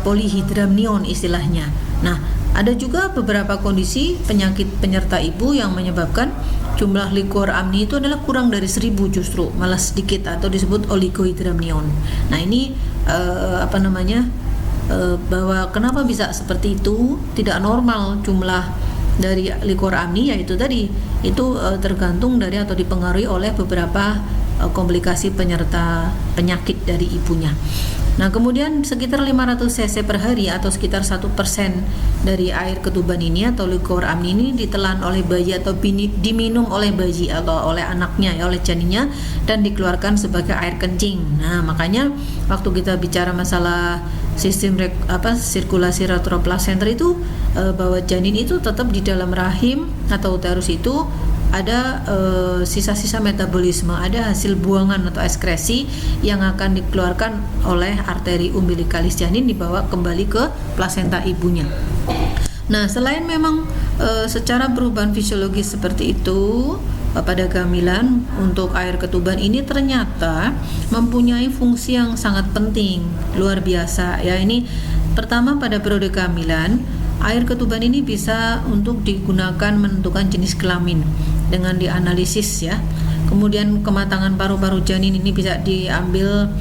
polihidramnion istilahnya. Nah, ada juga beberapa kondisi penyakit penyerta ibu yang menyebabkan jumlah liquor amni itu adalah kurang dari 1.000 justru, malah sedikit, atau disebut oligohidramnion. Nah, ini bahwa kenapa bisa seperti itu, tidak normal jumlah dari liquor amni, yaitu tadi itu tergantung dari atau dipengaruhi oleh beberapa komplikasi penyerta penyakit dari ibunya. Nah, kemudian sekitar 500 cc per hari atau sekitar 1% dari air ketuban ini atau liquor amni ini ditelan oleh bayi atau diminum oleh bayi atau oleh anaknya ya, oleh janinnya, dan dikeluarkan sebagai air kencing. Nah, makanya waktu kita bicara masalah sistem sirkulasi retroplasenter itu bahwa janin itu tetap di dalam rahim atau uterus itu ada sisa-sisa metabolisme, ada hasil buangan atau ekskresi yang akan dikeluarkan oleh arteri umbilikalis janin dibawa kembali ke plasenta ibunya. Nah, selain memang secara perubahan fisiologis seperti itu pada kehamilan, untuk air ketuban ini ternyata mempunyai fungsi yang sangat penting, luar biasa ya. Ini pertama, pada periode kehamilan air ketuban ini bisa untuk digunakan menentukan jenis kelamin dengan dianalisis ya. Kemudian kematangan paru-paru janin ini bisa diambil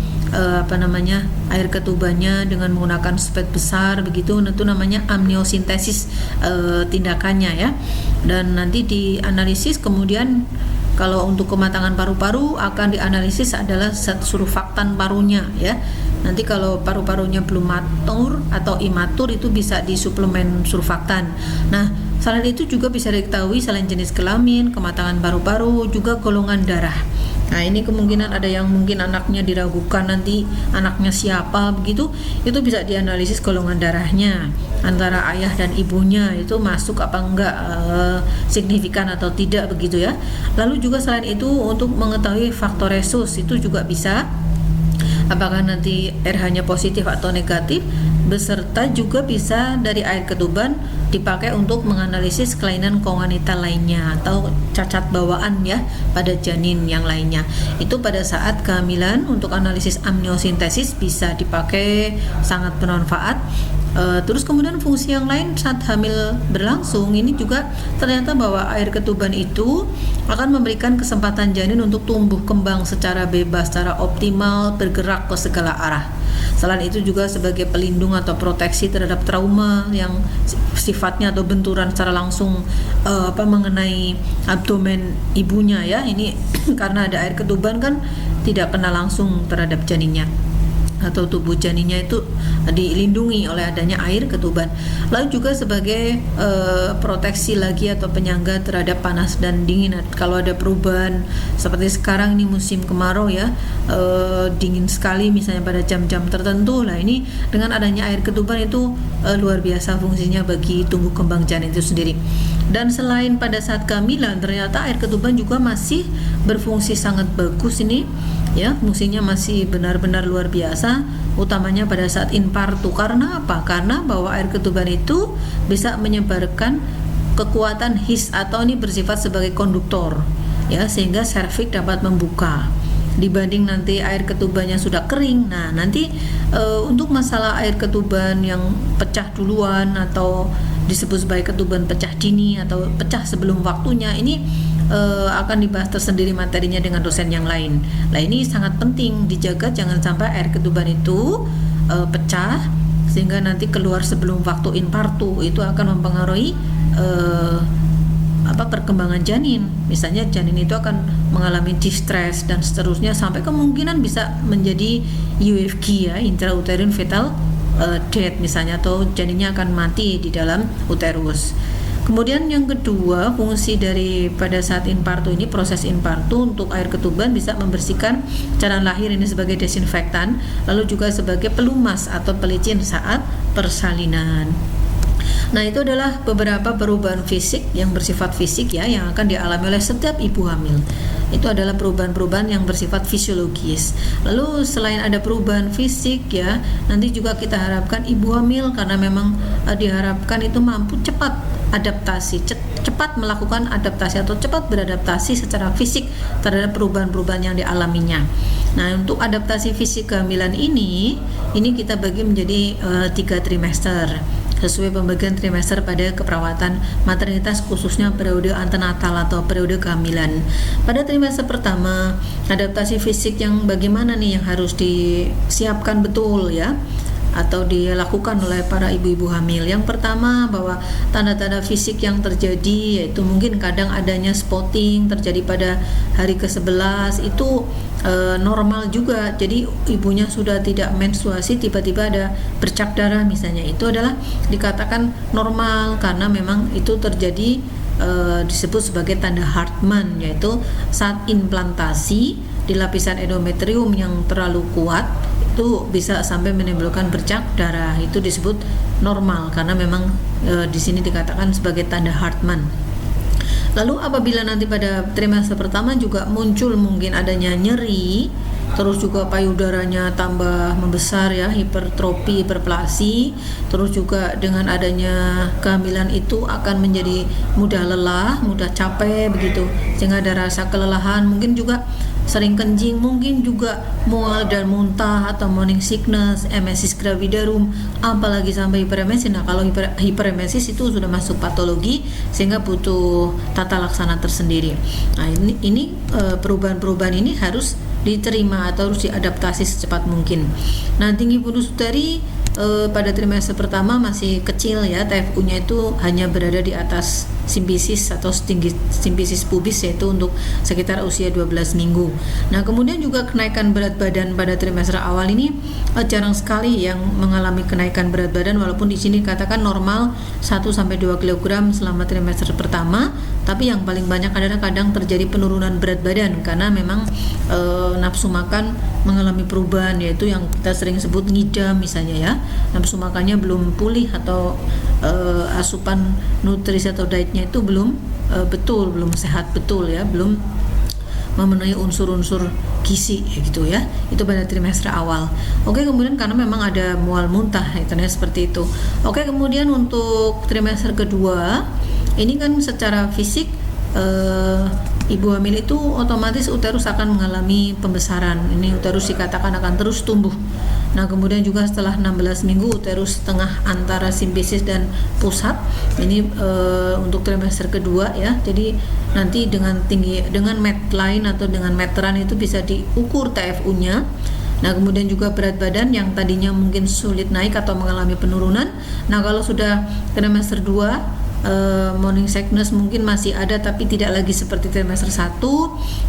air ketubannya dengan menggunakan spet besar begitu, itu namanya amniosintesis tindakannya ya. Dan nanti dianalisis, kemudian kalau untuk kematangan paru-paru akan dianalisis adalah surfaktan parunya ya. Nanti kalau paru-parunya belum matur atau imatur itu bisa disuplemen surfaktan. Nah, selain itu juga bisa diketahui selain jenis kelamin, kematangan paru-paru, juga golongan darah. Nah, ini kemungkinan ada yang mungkin anaknya diragukan nanti anaknya siapa begitu, itu bisa dianalisis golongan darahnya antara ayah dan ibunya itu masuk apa enggak, signifikan atau tidak begitu ya. Lalu juga selain itu untuk mengetahui faktor resus itu juga bisa, apakah nanti RH-nya positif atau negatif, beserta juga bisa dari air ketuban dipakai untuk menganalisis kelainan kongenital lainnya atau cacat bawaan ya pada janin yang lainnya. Itu pada saat kehamilan untuk analisis amniosintesis bisa dipakai, sangat bermanfaat. Terus kemudian fungsi yang lain saat hamil berlangsung ini juga ternyata bahwa air ketuban itu akan memberikan kesempatan janin untuk tumbuh kembang secara bebas, secara optimal, bergerak ke segala arah. Selain itu juga sebagai pelindung atau proteksi terhadap trauma yang sifatnya atau benturan secara langsung mengenai abdomen ibunya ya. Ini karena ada air ketuban kan tidak kena langsung terhadap janinnya atau tubuh janinnya itu dilindungi oleh adanya air ketuban. Lalu juga sebagai proteksi lagi atau penyangga terhadap panas dan dingin. Kalau ada perubahan seperti sekarang ini musim kemarau ya, dingin sekali misalnya pada jam-jam tertentu. Nah, ini dengan adanya air ketuban itu luar biasa fungsinya bagi tumbuh kembang janin itu sendiri. Dan selain pada saat kehamilan, ternyata air ketuban juga masih berfungsi sangat bagus ini ya, fungsinya masih benar-benar luar biasa, utamanya pada saat infartu. Karena apa? Karena bahwa air ketuban itu bisa menyebarkan kekuatan his atau ini bersifat sebagai konduktor ya, sehingga serviks dapat membuka dibanding nanti air ketubannya sudah kering. Nah, nanti untuk masalah air ketuban yang pecah duluan atau disebut sebagai ketuban pecah dini atau pecah sebelum waktunya, ini akan dibahas tersendiri materinya dengan dosen yang lain. Nah, ini sangat penting dijaga, jangan sampai air ketuban itu pecah sehingga nanti keluar sebelum waktu infartu. Itu akan mempengaruhi perkembangan janin. Misalnya janin itu akan mengalami distress dan seterusnya sampai kemungkinan bisa menjadi UFG ya, intrauterine fetal death misalnya, atau janinnya akan mati di dalam uterus. Kemudian yang kedua, fungsi dari pada saat infartu ini, proses infartu untuk air ketuban bisa membersihkan jalan lahir ini sebagai desinfektan, lalu juga sebagai pelumas atau pelicin saat persalinan. Nah, itu adalah beberapa perubahan fisik yang bersifat fisik ya, yang akan dialami oleh setiap ibu hamil. Itu adalah perubahan-perubahan yang bersifat fisiologis. Lalu selain ada perubahan fisik ya, nanti juga kita harapkan ibu hamil, karena memang diharapkan itu mampu cepat adaptasi, cepat melakukan adaptasi atau cepat beradaptasi secara fisik terhadap perubahan-perubahan yang dialaminya. Nah, untuk adaptasi fisik kehamilan ini kita bagi menjadi 3 trimester sesuai pembagian trimester pada keperawatan maternitas, khususnya periode antenatal atau periode kehamilan. Pada trimester pertama, adaptasi fisik yang bagaimana nih yang harus disiapkan betul ya, atau dilakukan oleh para ibu-ibu hamil. Yang pertama, bahwa tanda-tanda fisik yang terjadi yaitu mungkin kadang adanya spotting terjadi pada hari ke-11 itu normal juga. Jadi ibunya sudah tidak menstruasi, tiba-tiba ada bercak darah misalnya, itu adalah dikatakan normal karena memang itu terjadi disebut sebagai tanda Hartmann, yaitu saat implantasi di lapisan endometrium yang terlalu kuat itu bisa sampai menimbulkan bercak darah. Itu disebut normal karena memang di sini dikatakan sebagai tanda Hartmann. Lalu apabila nanti pada trimester pertama juga muncul mungkin adanya nyeri, terus juga payudaranya tambah membesar ya, hipertrofi, hiperplasi, terus juga dengan adanya kehamilan itu akan menjadi mudah lelah, mudah capek begitu, sehingga ada rasa kelelahan, mungkin juga sering kencing, mungkin juga mual dan muntah atau morning sickness, emesis gravidarum, apalagi sampai hiperemesis. Nah, kalau hiperemesis itu sudah masuk patologi sehingga butuh tata laksana tersendiri. Nah, ini perubahan-perubahan ini harus diterima atau harus diadaptasi secepat mungkin. Nah, tinggi pundus utari pada trimester pertama masih kecil ya, TFU-nya itu hanya berada di atas simpisis atau simpisis pubis, yaitu untuk sekitar usia 12 minggu. Nah, kemudian juga kenaikan berat badan pada trimester awal ini jarang sekali yang mengalami kenaikan berat badan, walaupun di sini katakan normal 1-2 kg selama trimester pertama, tapi yang paling banyak adalah kadang terjadi penurunan berat badan karena memang nafsu makan mengalami perubahan, yaitu yang kita sering sebut ngidam misalnya ya, nafsu makannya belum pulih atau asupan nutrisi atau dietnya itu belum betul, belum sehat betul ya, belum memenuhi unsur-unsur gizi gitu ya. Itu pada trimester awal. Oke, kemudian karena memang ada mual muntah, ternyata seperti itu. Oke, kemudian untuk trimester kedua ini kan secara fisik ibu hamil itu otomatis uterus akan mengalami pembesaran. Ini uterus dikatakan akan terus tumbuh. Nah, kemudian juga setelah 16 minggu uterus tengah antara simpisis dan pusat. Ini untuk trimester kedua ya. Jadi nanti dengan Medline atau dengan meteran itu bisa diukur TFU-nya. Nah, kemudian juga berat badan yang tadinya mungkin sulit naik atau mengalami penurunan. Nah, kalau sudah trimester 2 morning sickness mungkin masih ada tapi tidak lagi seperti trimester 1,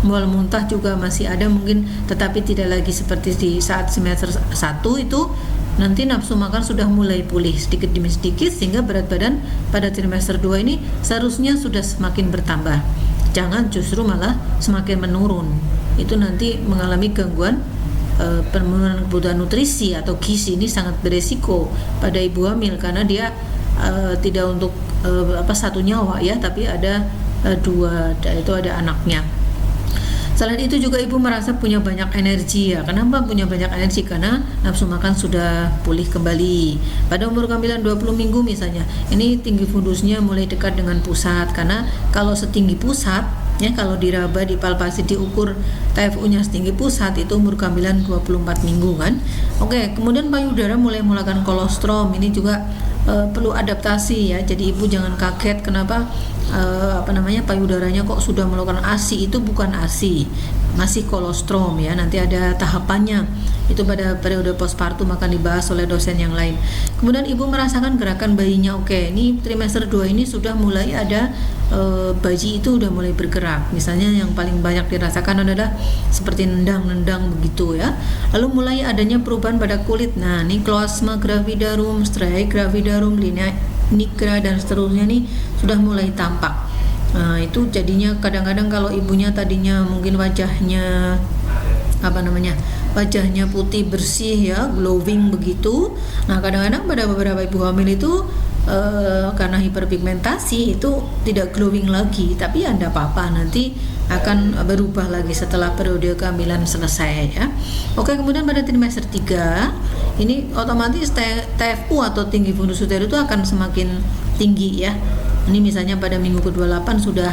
mual muntah juga masih ada mungkin tetapi tidak lagi seperti di saat semester 1 itu. Nanti nafsu makan sudah mulai pulih sedikit demi sedikit sehingga berat badan pada trimester 2 ini seharusnya sudah semakin bertambah, jangan justru malah semakin menurun. Itu nanti mengalami gangguan penurunan kebutuhan nutrisi atau gizi. Ini sangat beresiko pada ibu hamil karena dia tidak untuk satu nyawa ya, tapi ada dua, itu ada anaknya. Selain itu juga ibu merasa punya banyak energi ya. Kenapa punya banyak energi? Karena nafsu makan sudah pulih kembali. Pada umur kehamilan 20 minggu misalnya, ini tinggi fundusnya mulai dekat dengan pusat, karena kalau setinggi pusat ya, kalau diraba, dipalpasi, diukur TFU-nya setinggi pusat itu umur kehamilan 24 minggu kan. Oke, kemudian payudara mulai melakukan kolostrum. Ini juga perlu adaptasi ya. Jadi ibu jangan kaget kenapa payudaranya kok sudah melakukan ASI. Itu bukan ASI, masih kolostrum ya. Nanti ada tahapannya. Itu pada periode postpartum akan dibahas oleh dosen yang lain. Kemudian ibu merasakan gerakan bayinya. Oke, ini trimester 2 ini sudah mulai ada bayi itu udah mulai bergerak. Misalnya yang paling banyak dirasakan adalah seperti nendang-nendang begitu ya. Lalu mulai adanya perubahan pada kulit. Nah, ini kloasma gravidarum, striae gravidarum, linea nigra dan seterusnya nih sudah mulai tampak. Nah, itu jadinya kadang-kadang kalau ibunya tadinya mungkin wajahnya putih bersih ya, glowing begitu. Nah, kadang-kadang pada beberapa ibu hamil itu karena hiperpigmentasi itu tidak glowing lagi, tapi ya enggak apa-apa, nanti akan berubah lagi setelah periode kehamilan selesai ya. Oke, kemudian pada trimester 3 ini otomatis TFU atau tinggi fundus uterus itu akan semakin tinggi ya. Ini misalnya pada minggu ke-28 sudah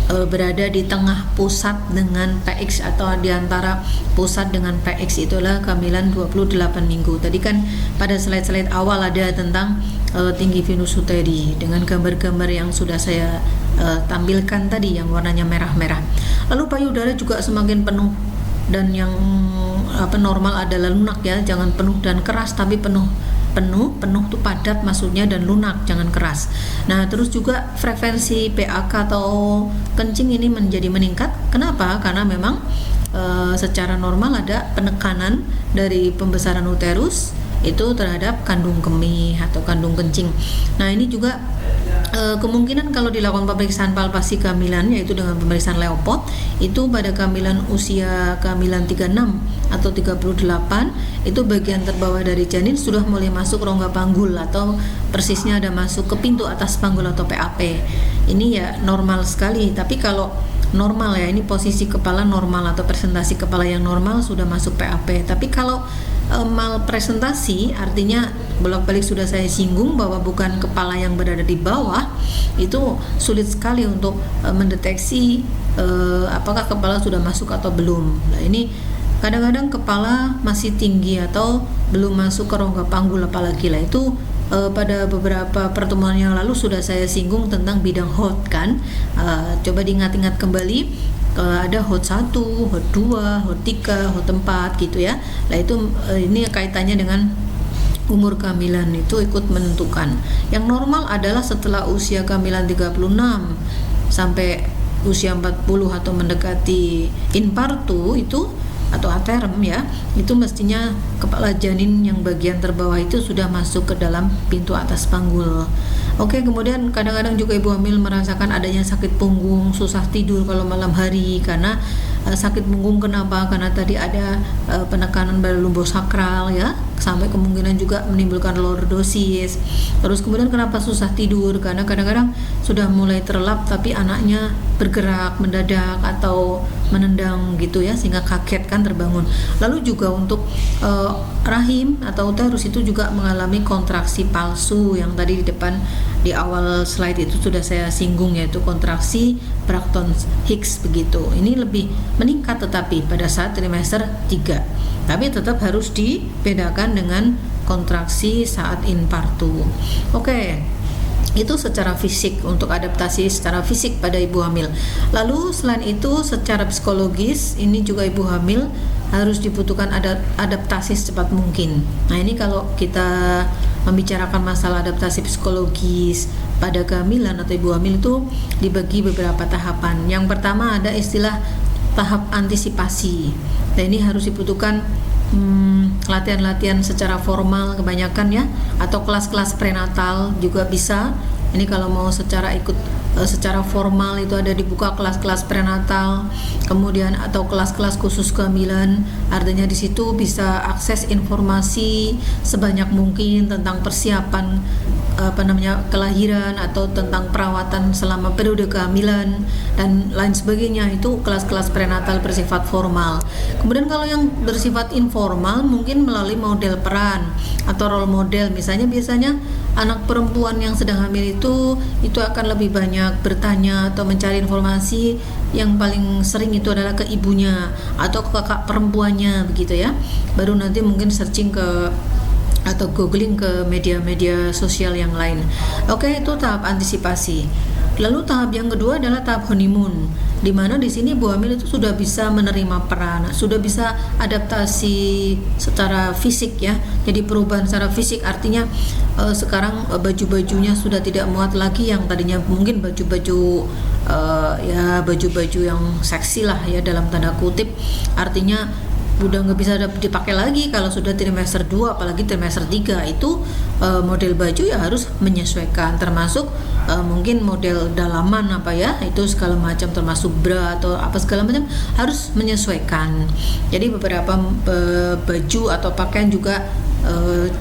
berada di tengah pusat dengan PX atau di antara pusat dengan PX, itulah kehamilan 28 minggu. Tadi kan pada slide-slide awal ada tentang tinggi venus uteri dengan gambar-gambar yang sudah saya tampilkan tadi yang warnanya merah-merah. Lalu payudara juga semakin penuh, dan yang normal adalah lunak ya, jangan penuh dan keras, tapi penuh tuh padat maksudnya, dan lunak, jangan keras. Nah, terus juga frekuensi PAK atau kencing ini menjadi meningkat. Kenapa? Karena memang secara normal ada penekanan dari pembesaran uterus itu terhadap kandung kemih atau kandung kencing. Nah, ini juga kemungkinan kalau dilakukan pemeriksaan palpasi kehamilan, yaitu dengan pemeriksaan Leopold, itu pada kehamilan usia kehamilan 36 atau 38 itu bagian terbawah dari janin sudah mulai masuk rongga panggul, atau persisnya ada masuk ke pintu atas panggul atau PAP. Ini ya normal sekali, tapi kalau normal ya, ini posisi kepala normal atau presentasi kepala yang normal sudah masuk PAP. Tapi kalau malpresentasi artinya bolak-balik sudah saya singgung bahwa bukan kepala yang berada di bawah, itu sulit sekali untuk mendeteksi apakah kepala sudah masuk atau belum. Nah, ini kadang-kadang kepala masih tinggi atau belum masuk ke rongga panggul apalagi lah, itu pada beberapa pertemuan yang lalu sudah saya singgung tentang bidang HOT kan. Coba diingat-ingat kembali, ada HOT 1, HOT 2, HOT 3, HOT 4 gitu ya. Nah, itu ini kaitannya dengan umur kehamilan, itu ikut menentukan. Yang normal adalah setelah usia kehamilan 36 sampai usia 40 atau mendekati infartu itu atau aterm ya, itu mestinya kepala janin yang bagian terbawah itu sudah masuk ke dalam pintu atas panggul. Oke, kemudian kadang-kadang juga ibu hamil merasakan adanya sakit punggung, susah tidur kalau malam hari. Karena sakit punggung kenapa? Karena tadi ada penekanan pada lumbosakral ya, sampai kemungkinan juga menimbulkan lordosis. Terus kemudian kenapa susah tidur? Karena kadang-kadang sudah mulai terlelap tapi anaknya bergerak mendadak atau menendang gitu ya, sehingga kaget kan terbangun. Lalu juga untuk rahim atau uterus itu juga mengalami kontraksi palsu yang tadi di depan di awal slide itu sudah saya singgung, yaitu kontraksi Braxton Hicks begitu. Ini lebih meningkat tetapi pada saat trimester 3. Tapi tetap harus dibedakan dengan kontraksi saat infartu. Oke. Itu secara fisik, untuk adaptasi secara fisik pada ibu hamil. Lalu selain itu secara psikologis ini juga ibu hamil harus dibutuhkan adaptasi secepat mungkin. Nah, ini kalau kita membicarakan masalah adaptasi psikologis pada kehamilan atau ibu hamil itu dibagi beberapa tahapan. Yang pertama ada istilah tahap antisipasi. Dan ini harus dibutuhkan latihan-latihan secara formal kebanyakan ya, atau kelas-kelas prenatal juga bisa. Ini kalau mau secara secara formal itu ada dibuka kelas-kelas prenatal, kemudian atau kelas-kelas khusus kehamilan. Artinya di situ bisa akses informasi sebanyak mungkin tentang persiapan kelahiran atau tentang perawatan selama periode kehamilan dan lain sebagainya. Itu kelas-kelas prenatal bersifat formal. Kemudian kalau yang bersifat informal mungkin melalui model peran atau role model. Misalnya biasanya anak perempuan yang sedang hamil itu akan lebih banyak bertanya atau mencari informasi, yang paling sering itu adalah ke ibunya atau ke kakak perempuannya begitu ya. Baru nanti mungkin searching ke atau googling ke media-media sosial yang lain. Oke, itu tahap antisipasi. Lalu tahap yang kedua adalah tahap honeymoon, di mana di sini ibu hamil itu sudah bisa menerima peran, sudah bisa adaptasi secara fisik ya. Jadi perubahan secara fisik artinya sekarang baju-bajunya sudah tidak muat lagi yang tadinya mungkin baju-baju baju-baju yang seksi lah ya dalam tanda kutip. Artinya udah nggak bisa dipakai lagi kalau sudah trimester 2, apalagi trimester 3 itu model baju ya harus menyesuaikan, termasuk mungkin model dalaman apa ya, itu segala macam, termasuk bra atau apa segala macam harus menyesuaikan. Jadi beberapa baju atau pakaian juga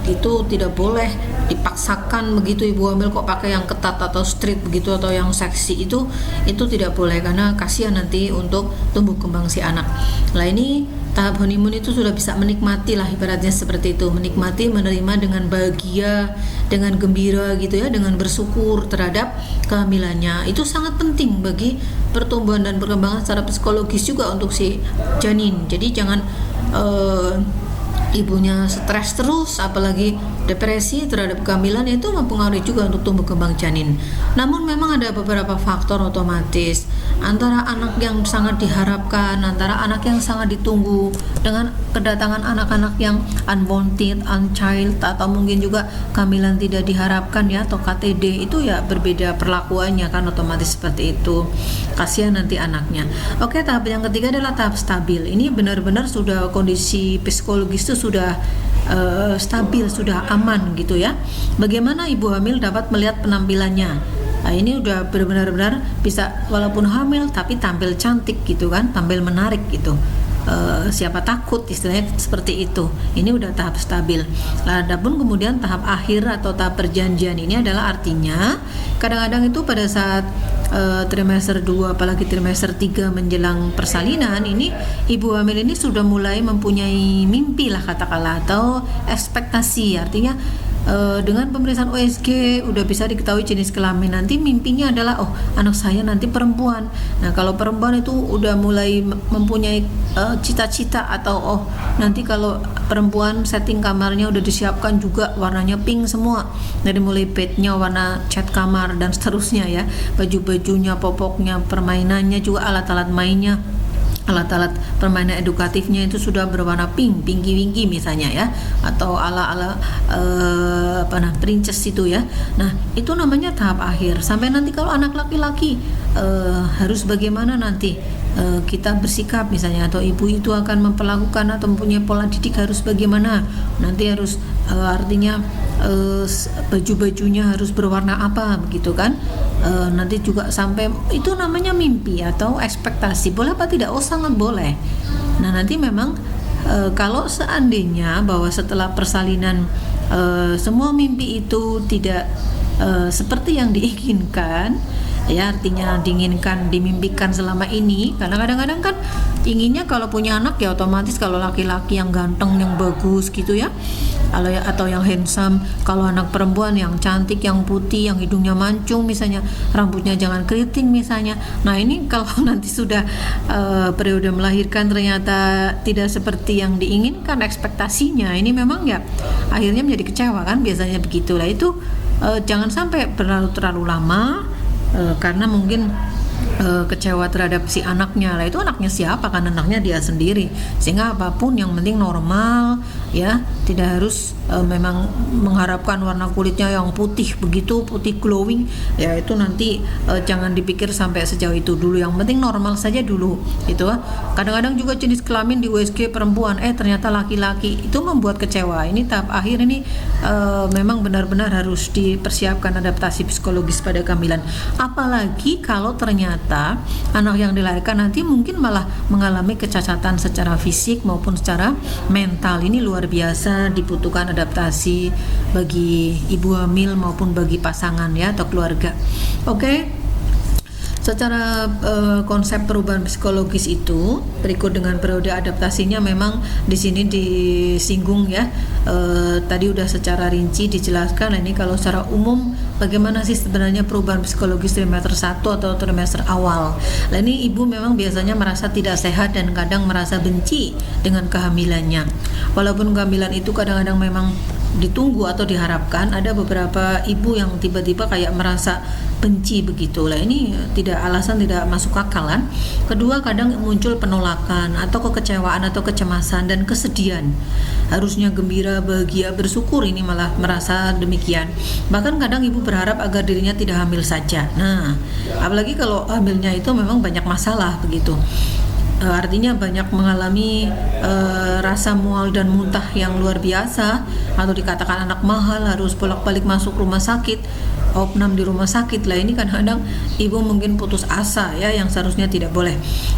itu tidak boleh dipaksakan begitu ibu hamil kok pakai yang ketat atau strict begitu atau yang seksi, itu tidak boleh karena kasihan nanti untuk tumbuh kembang si anak. Nah ini tahap honeymoon itu sudah bisa menikmati lah ibaratnya seperti itu, menikmati, menerima dengan bahagia, dengan gembira gitu ya, dengan bersyukur terhadap kehamilannya. Itu sangat penting bagi pertumbuhan dan perkembangan secara psikologis juga untuk si janin. Jadi jangan ibunya stres terus, apalagi depresi terhadap kehamilan, itu mempengaruhi juga untuk tumbuh kembang janin. Namun memang ada beberapa faktor otomatis antara anak yang sangat diharapkan, antara anak yang sangat ditunggu dengan kedatangan anak-anak yang unwanted, unchild, atau mungkin juga kehamilan tidak diharapkan ya, atau KTD, itu ya berbeda perlakuannya kan, otomatis seperti itu. Kasihan nanti anaknya. Oke, tahap yang ketiga adalah tahap stabil. Ini benar-benar sudah kondisi psikologis itu sudah stabil, sudah aman gitu ya. Bagaimana ibu hamil dapat melihat penampilannya? Nah, ini udah benar-benar bisa walaupun hamil tapi tampil cantik gitu kan, tampil menarik gitu. Siapa takut istilahnya seperti itu. Ini udah tahap stabil. Adapun kemudian tahap akhir atau tahap perjanjian ini adalah artinya kadang-kadang itu pada saat trimester 2 apalagi trimester 3 menjelang persalinan, ini ibu hamil ini sudah mulai mempunyai mimpi lah katakanlah, atau ekspektasi. Artinya dengan pemeriksaan USG udah bisa diketahui jenis kelamin. Nanti mimpinya adalah anak saya nanti perempuan. Nah kalau perempuan itu udah mulai mempunyai cita-cita, atau nanti kalau perempuan setting kamarnya udah disiapkan juga warnanya pink semua, dari mulai bednya warna cat kamar dan seterusnya ya, baju-bajunya, popoknya, permainannya juga, alat-alat mainnya, alat-alat permainan edukatifnya itu sudah berwarna pink, pinky-winky misalnya ya, atau ala-ala princess itu ya. Nah itu namanya tahap akhir. Sampai nanti kalau anak laki-laki harus bagaimana nanti kita bersikap misalnya, atau ibu itu akan memperlakukan atau mempunyai pola didik harus bagaimana, nanti harus artinya baju-bajunya harus berwarna apa begitu kan. Nanti juga sampai itu namanya mimpi atau ekspektasi. Boleh apa tidak? Sangat boleh. Nah nanti memang kalau seandainya bahwa setelah persalinan semua mimpi itu tidak seperti yang diinginkan ya, artinya diinginkan, dimimpikan selama ini, karena kadang-kadang kan inginnya kalau punya anak ya otomatis kalau laki-laki yang ganteng, yang bagus gitu ya, atau yang handsome. Kalau anak perempuan yang cantik, yang putih, yang hidungnya mancung misalnya, rambutnya jangan keriting misalnya. Nah ini kalau nanti sudah periode melahirkan ternyata tidak seperti yang diinginkan ekspektasinya, ini memang ya akhirnya menjadi kecewa kan, biasanya begitulah. Itu jangan sampai terlalu lama, karena mungkin kecewa terhadap si anaknya. Lah itu anaknya siapa? Kan anaknya dia sendiri. Sehingga apapun yang penting normal ya, tidak harus memang mengharapkan warna kulitnya yang putih begitu, putih glowing ya, itu nanti jangan dipikir sampai sejauh itu dulu. Yang penting normal saja dulu gitu. Kadang-kadang juga jenis kelamin di USG perempuan ternyata laki-laki, itu membuat kecewa. Ini tahap akhir ini memang benar-benar harus dipersiapkan adaptasi psikologis pada kehamilan. Apalagi kalau ternyata anak yang dilahirkan nanti mungkin malah mengalami kecacatan secara fisik maupun secara mental. Ini luar biasa dibutuhkan adaptasi bagi ibu hamil maupun bagi pasangan ya, atau keluarga. Oke. Secara konsep perubahan psikologis itu berikut dengan periode adaptasinya memang di sini disinggung ya. Tadi udah secara rinci dijelaskan. Ini kalau secara umum bagaimana sih sebenarnya perubahan psikologis trimester 1 atau trimester awal. Nah ini ibu memang biasanya merasa tidak sehat dan kadang merasa benci dengan kehamilannya. Walaupun kehamilan itu kadang-kadang memang ditunggu atau diharapkan, ada beberapa ibu yang tiba-tiba kayak merasa benci begitu. Lah ini alasan tidak masuk akal kan. Kedua, kadang muncul penolakan atau kekecewaan atau kecemasan dan kesedihan. Harusnya gembira, bahagia, bersyukur, ini malah merasa demikian. Bahkan kadang ibu berharap agar dirinya tidak hamil saja. Nah, apalagi kalau hamilnya itu memang banyak masalah begitu. artinya banyak mengalami rasa mual dan muntah yang luar biasa, atau dikatakan anak mahal, harus bolak-balik masuk rumah sakit, opnam di rumah sakit lah. Ini kadang-kadang ibu mungkin putus asa ya, yang seharusnya tidak boleh.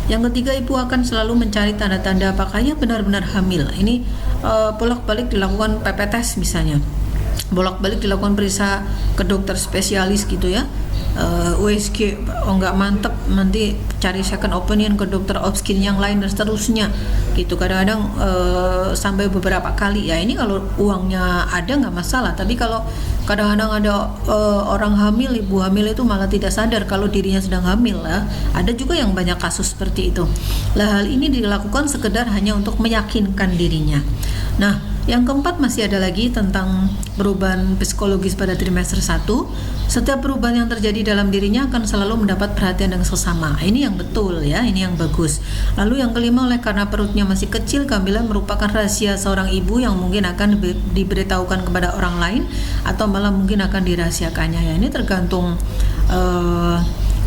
Yang ketiga, ibu akan selalu mencari tanda-tanda apakah ia benar-benar hamil. Ini bolak-balik dilakukan PPT test misalnya, bolak-balik dilakukan periksa ke dokter spesialis gitu ya, USG, nggak mantep nanti cari second opinion ke dokter obskin yang lain dan seterusnya gitu. Kadang-kadang sampai beberapa kali ya. Ini kalau uangnya ada nggak masalah, tapi kalau kadang-kadang ada orang hamil, ibu hamil itu malah tidak sadar kalau dirinya sedang hamil ya. Ada juga yang banyak kasus seperti itu. Lah, hal ini dilakukan sekedar hanya untuk meyakinkan dirinya. Nah, yang keempat masih ada lagi tentang perubahan psikologis pada trimester 1. Setiap perubahan yang terjadi dalam dirinya akan selalu mendapat perhatian yang sesama. Ini yang betul ya, ini yang bagus. Lalu yang kelima, oleh karena perutnya masih kecil, kehamilan merupakan rahasia seorang ibu yang mungkin akan diberitahukan kepada orang lain atau malah mungkin akan dirahasiakannya ya. Ini tergantung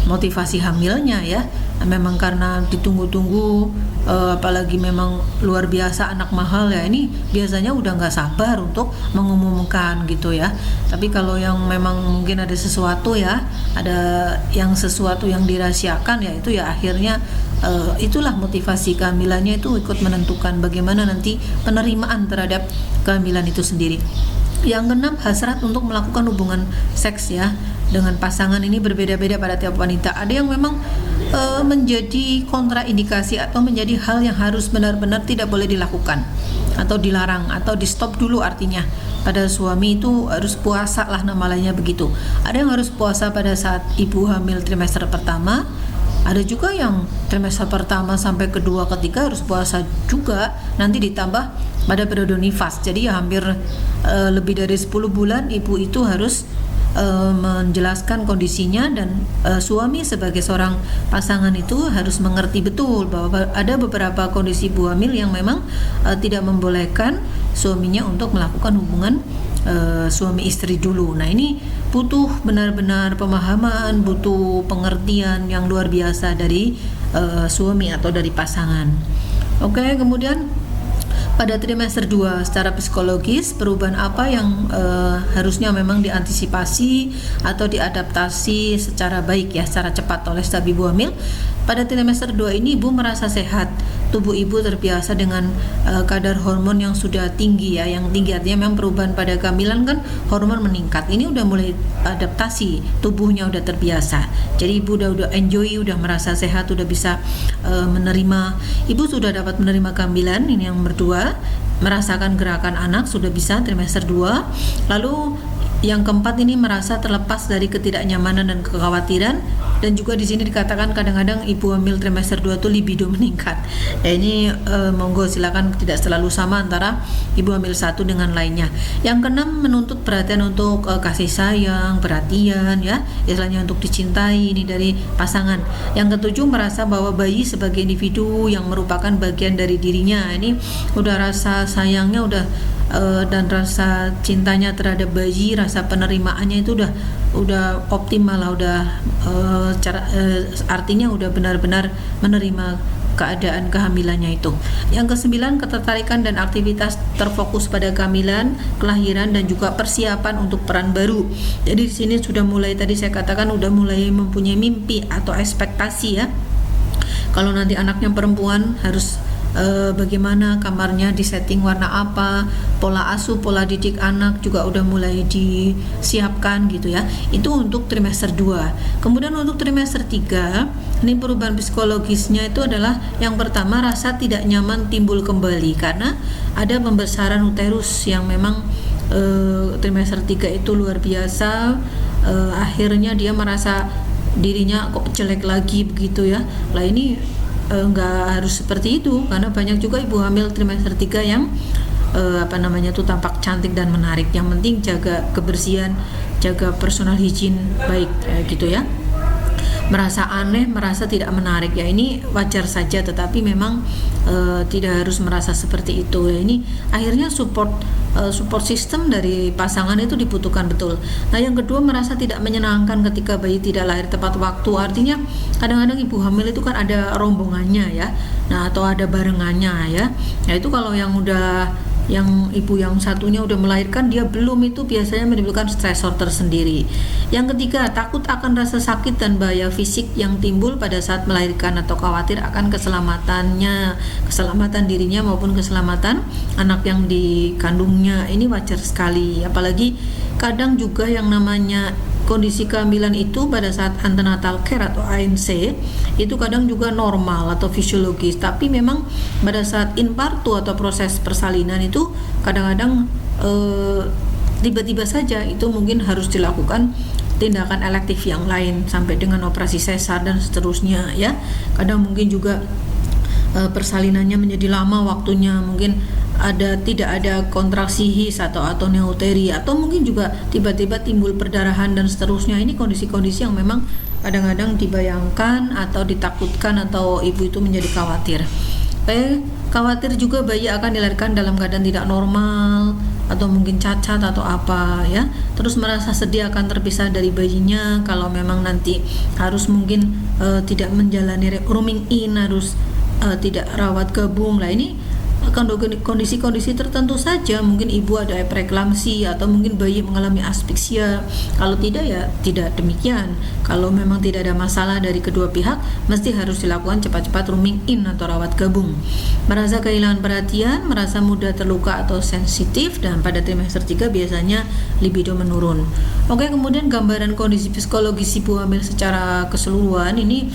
motivasi hamilnya ya. Memang karena ditunggu-tunggu, apalagi memang luar biasa anak mahal ya, ini biasanya udah nggak sabar untuk mengumumkan gitu ya. Tapi kalau yang memang mungkin ada sesuatu ya, ada yang sesuatu yang dirahasiakan ya, itu ya akhirnya itulah motivasi kehamilannya itu ikut menentukan bagaimana nanti penerimaan terhadap kehamilan itu sendiri. Yang keenam, hasrat untuk melakukan hubungan seks ya dengan pasangan ini berbeda-beda pada tiap wanita. Ada yang memang menjadi kontraindikasi atau menjadi hal yang harus benar-benar tidak boleh dilakukan atau dilarang atau di stop dulu. Artinya pada suami itu harus puasa lah, nama lainnya begitu. Ada yang harus puasa pada saat ibu hamil trimester pertama. Ada juga yang trimester pertama sampai kedua ketiga harus puasa juga, nanti ditambah pada periode nifas. Jadi ya hampir lebih dari 10 bulan ibu itu harus menjelaskan kondisinya, dan suami sebagai seorang pasangan itu harus mengerti betul bahwa ada beberapa kondisi ibu hamil yang memang tidak membolehkan suaminya untuk melakukan hubungan suami istri dulu. Nah, ini butuh benar-benar pemahaman, butuh pengertian yang luar biasa dari suami atau dari pasangan. Oke, kemudian pada trimester 2 secara psikologis, perubahan apa yang harusnya memang diantisipasi atau diadaptasi secara baik ya, secara cepat oleh setiap ibu hamil. Pada trimester 2 ini ibu merasa sehat, tubuh ibu terbiasa dengan kadar hormon yang sudah tinggi ya, yang tinggi artinya memang perubahan pada kehamilan kan hormon meningkat. Ini udah mulai adaptasi, tubuhnya udah terbiasa. Jadi ibu udah enjoy, udah merasa sehat, udah bisa menerima. Ibu sudah dapat menerima kehamilan, ini yang berdua, merasakan gerakan anak sudah bisa trimester 2. Lalu yang keempat ini merasa terlepas dari ketidaknyamanan dan kekhawatiran, dan juga di sini dikatakan kadang-kadang ibu hamil trimester 2 itu libido meningkat. Ya, ini monggo silakan, tidak selalu sama antara ibu hamil satu dengan lainnya. Yang keenam, menuntut perhatian untuk kasih sayang, perhatian ya, istilahnya untuk dicintai ini dari pasangan. Yang ketujuh, merasa bahwa bayi sebagai individu yang merupakan bagian dari dirinya. Ini udah rasa sayangnya udah dan rasa cintanya terhadap bayi, rasa penerimaannya itu udah optimal lah, udah artinya udah benar-benar menerima keadaan kehamilannya itu. Yang kesembilan, ketertarikan dan aktivitas terfokus pada kehamilan, kelahiran, dan juga persiapan untuk peran baru. Jadi di sini sudah mulai, tadi saya katakan udah mulai mempunyai mimpi atau ekspektasi ya. Kalau nanti anaknya perempuan harus bagaimana kamarnya disetting, warna apa, pola asuh, pola didik anak juga udah mulai disiapkan gitu ya. Itu untuk trimester 2. Kemudian untuk trimester 3, ini perubahan psikologisnya itu adalah yang pertama, rasa tidak nyaman timbul kembali karena ada pembesaran uterus yang memang trimester 3 itu luar biasa. Akhirnya dia merasa dirinya kok jelek lagi begitu ya. Lah, ini nggak harus seperti itu, karena banyak juga ibu hamil trimester 3 yang tampak cantik dan menarik. Yang penting jaga kebersihan, jaga personal hygiene baik gitu ya. Merasa aneh, merasa tidak menarik ya, ini wajar saja, tetapi memang tidak harus merasa seperti itu ya. Ini akhirnya support support system dari pasangan itu dibutuhkan betul. Nah, yang kedua, merasa tidak menyenangkan ketika bayi tidak lahir tepat waktu. Artinya kadang-kadang ibu hamil itu kan ada rombongannya ya, nah atau ada barengannya ya. Nah itu kalau yang ibu yang satunya udah melahirkan, dia belum, itu biasanya menimbulkan stresor tersendiri. Yang ketiga, takut akan rasa sakit dan bahaya fisik yang timbul pada saat melahirkan atau khawatir akan keselamatan dirinya maupun keselamatan anak yang dikandungnya. Ini wajar sekali, apalagi kadang juga yang namanya kondisi kehamilan itu pada saat antenatal care atau ANC itu kadang juga normal atau fisiologis, tapi memang pada saat inpartu atau proses persalinan itu kadang-kadang tiba-tiba saja itu mungkin harus dilakukan tindakan elektif yang lain sampai dengan operasi sesar dan seterusnya ya. Kadang mungkin juga persalinannya menjadi lama waktunya, mungkin tidak ada kontraksi his atau neuteri, atau mungkin juga tiba-tiba timbul perdarahan dan seterusnya. Ini kondisi-kondisi yang memang kadang-kadang dibayangkan atau ditakutkan atau ibu itu menjadi khawatir. Khawatir juga bayi akan dilahirkan dalam keadaan tidak normal atau mungkin cacat atau apa ya. Terus merasa sedih akan terpisah dari bayinya kalau memang nanti harus mungkin tidak menjalani rooming in, harus tidak rawat gabung. Lah ini kondisi-kondisi tertentu saja, mungkin ibu ada preeklamsi atau mungkin bayi mengalami aspeksia. Kalau tidak ya tidak demikian. Kalau memang tidak ada masalah dari kedua pihak, mesti harus dilakukan cepat-cepat rooming in atau rawat gabung. Merasa kehilangan perhatian, merasa mudah terluka atau sensitif, dan pada trimester 3 biasanya libido menurun. Oke, kemudian gambaran kondisi psikologis ibu hamil secara keseluruhan ini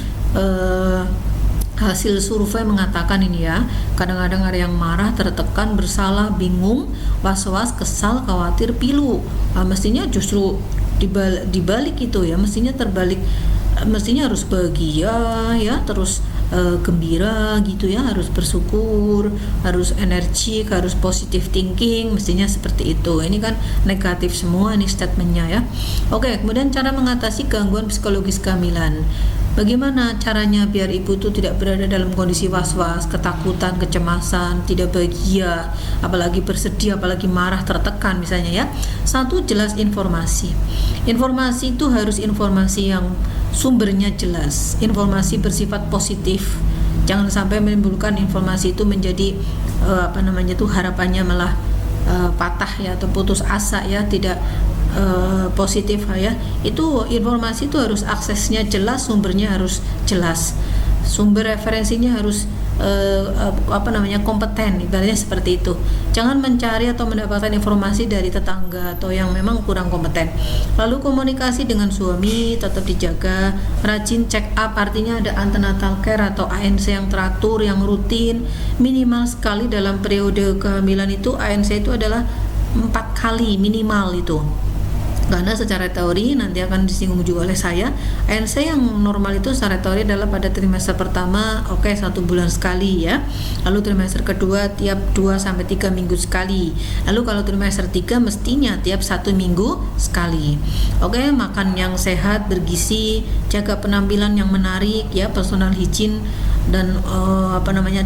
hasil survei mengatakan ini ya, kadang-kadang ada yang marah, tertekan, bersalah, bingung, was-was, kesal, khawatir, pilu. Mestinya justru dibalik itu ya, mestinya terbalik, mestinya harus bahagia ya, terus gembira gitu ya, harus bersyukur, harus energik, harus positive thinking, mestinya seperti itu. Ini kan negatif semua ini statementnya ya. Oke, kemudian cara mengatasi gangguan psikologis kehamilan. Bagaimana caranya biar ibu itu tidak berada dalam kondisi was-was, ketakutan, kecemasan, tidak bahagia, apalagi bersedih, apalagi marah, tertekan misalnya ya. Satu, jelas informasi. Informasi itu harus informasi yang sumbernya jelas, informasi bersifat positif. Jangan sampai menimbulkan informasi itu menjadi harapannya malah patah ya, atau putus asa ya, tidak positif ya. Itu informasi itu harus aksesnya jelas, sumbernya harus jelas, sumber referensinya harus kompeten, ibaratnya seperti itu. Jangan mencari atau mendapatkan informasi dari tetangga atau yang memang kurang kompeten. Lalu komunikasi dengan suami tetap dijaga, rajin check up, artinya ada antenatal care atau ANC yang teratur, yang rutin, minimal sekali dalam periode kehamilan itu. ANC itu adalah 4 kali minimal itu. Karena secara teori nanti akan disinggung juga oleh saya, ANC yang normal itu secara teori adalah pada trimester pertama 1 bulan sekali ya. Lalu trimester kedua tiap 2-3 minggu sekali. Lalu kalau trimester 3 mestinya tiap 1 minggu sekali. Makan yang sehat, bergizi, jaga penampilan yang menarik ya, personal hygiene dan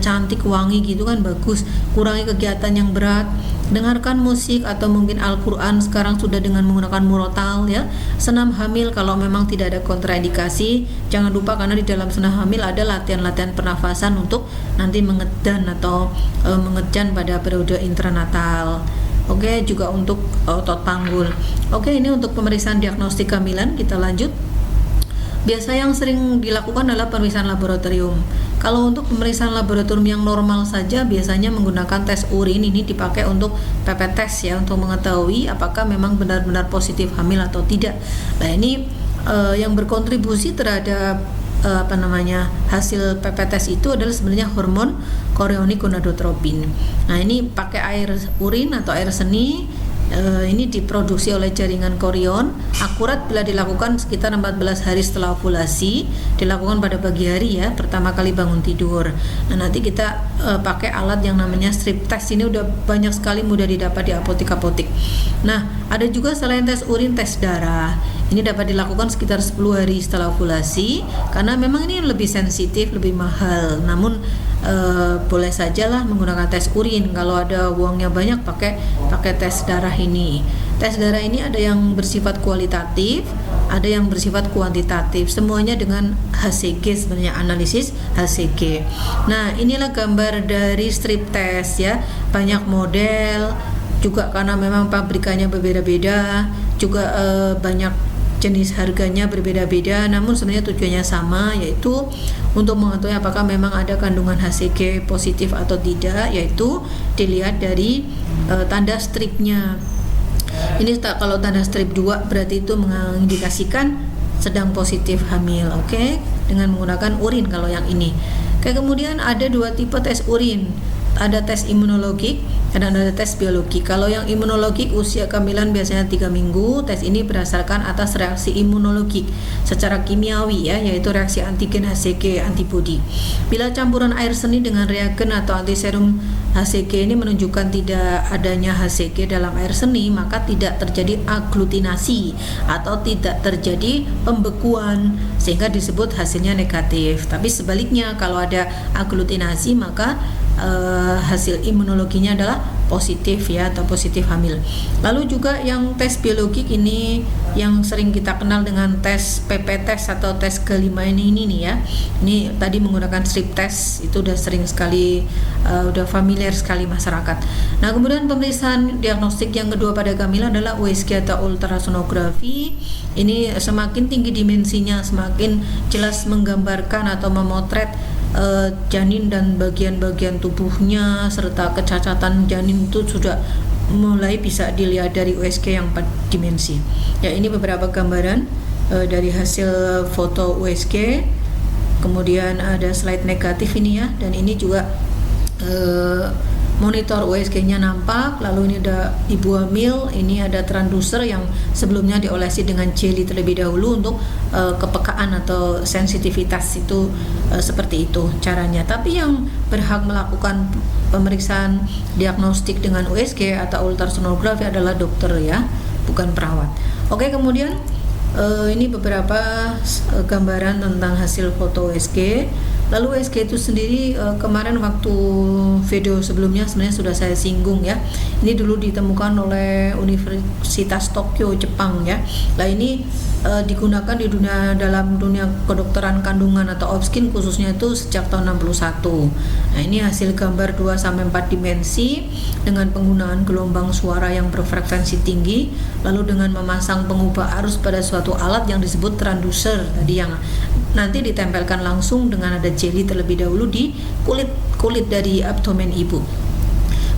cantik, wangi gitu kan bagus. Kurangi kegiatan yang berat, dengarkan musik atau mungkin Al-Quran sekarang sudah dengan menggunakan murotal ya. Senam hamil kalau memang tidak ada kontraindikasi, jangan lupa karena di dalam senam hamil ada latihan-latihan pernafasan untuk nanti mengedan atau mengejan pada periode intranatal. Juga untuk otot panggul. Ini untuk pemeriksaan diagnostik kehamilan. Kita lanjut. Biasa yang sering dilakukan adalah pemeriksaan laboratorium. Kalau untuk pemeriksaan laboratorium yang normal saja biasanya menggunakan tes urin. Ini dipakai untuk PP test ya, untuk mengetahui apakah memang benar-benar positif hamil atau tidak. Nah ini yang berkontribusi terhadap hasil PP test itu adalah sebenarnya hormon chorionic gonadotropin. Nah ini pakai air urin atau air seni. Ini diproduksi oleh jaringan chorion, akurat bila dilakukan sekitar 14 hari setelah ovulasi, dilakukan pada pagi hari ya, pertama kali bangun tidur. Nah nanti kita pakai alat yang namanya strip test. Ini udah banyak sekali, mudah didapat di apotek-apotek. Nah ada juga selain tes urin, tes darah. Ini dapat dilakukan sekitar 10 hari setelah ovulasi, karena memang ini lebih sensitif, lebih mahal. Namun boleh sajalah menggunakan tes urin. Kalau ada uangnya banyak pakai tes darah ini. Tes darah ini ada yang bersifat kualitatif, ada yang bersifat kuantitatif. Semuanya dengan HCG sebenarnya, analisis HCG. Nah, inilah gambar dari strip test ya. Banyak model juga karena memang pabrikannya berbeda-beda, juga banyak jenis harganya berbeda-beda, namun sebenarnya tujuannya sama, yaitu untuk mengetahui apakah memang ada kandungan HCG positif atau tidak, yaitu dilihat dari tanda stripnya. Ini kalau tanda strip 2 berarti itu mengindikasikan sedang positif hamil, oke? Dengan menggunakan urin kalau yang ini. Kemudian ada 2 tipe tes urin. Ada tes imunologik dan ada tes biologi. Kalau yang imunologik usia kehamilan biasanya 3 minggu. Tes ini berdasarkan atas reaksi imunologik secara kimiawi ya, yaitu reaksi antigen HCG antibody. Bila campuran air seni dengan reagen atau antiserum HCG ini menunjukkan tidak adanya HCG dalam air seni, maka tidak terjadi aglutinasi atau tidak terjadi pembekuan, sehingga disebut hasilnya negatif. Tapi sebaliknya, kalau ada aglutinasi maka hasil imunologinya adalah positif ya, atau positif hamil. Lalu juga yang tes biologik ini yang sering kita kenal dengan tes PP test atau tes G5 ini nih ya. Ini tadi menggunakan strip test, itu udah sering sekali, udah familiar sekali masyarakat. Nah, kemudian pemeriksaan diagnostik yang kedua pada kehamilan adalah USG atau ultrasonografi. Ini semakin tinggi dimensinya, semakin jelas menggambarkan atau memotret janin dan bagian-bagian tubuhnya serta kecacatan janin itu sudah mulai bisa dilihat dari USG yang 4 dimensi. Ya, ini beberapa gambaran dari hasil foto USG. Kemudian ada slide negatif ini ya, dan ini juga monitor USG-nya nampak. Lalu ini ada ibu hamil, ini ada transducer yang sebelumnya diolesi dengan jelly terlebih dahulu untuk kepekaan atau sensitivitas itu, seperti itu caranya. Tapi yang berhak melakukan pemeriksaan diagnostik dengan USG atau ultrasonografi adalah dokter ya, bukan perawat. Oke, kemudian ini beberapa gambaran tentang hasil foto USG. Lalu USG itu sendiri kemarin waktu video sebelumnya sebenarnya sudah saya singgung ya. Ini dulu ditemukan oleh Universitas Tokyo, Jepang ya. Nah, ini digunakan di dalam dunia kedokteran kandungan atau obskin khususnya itu sejak tahun 61. Nah, ini hasil gambar 2-4 dimensi dengan penggunaan gelombang suara yang berfrekuensi tinggi, lalu dengan memasang pengubah arus pada suatu alat yang disebut transducer tadi, yang nanti ditempelkan langsung dengan ada jelly terlebih dahulu di kulit dari abdomen ibu.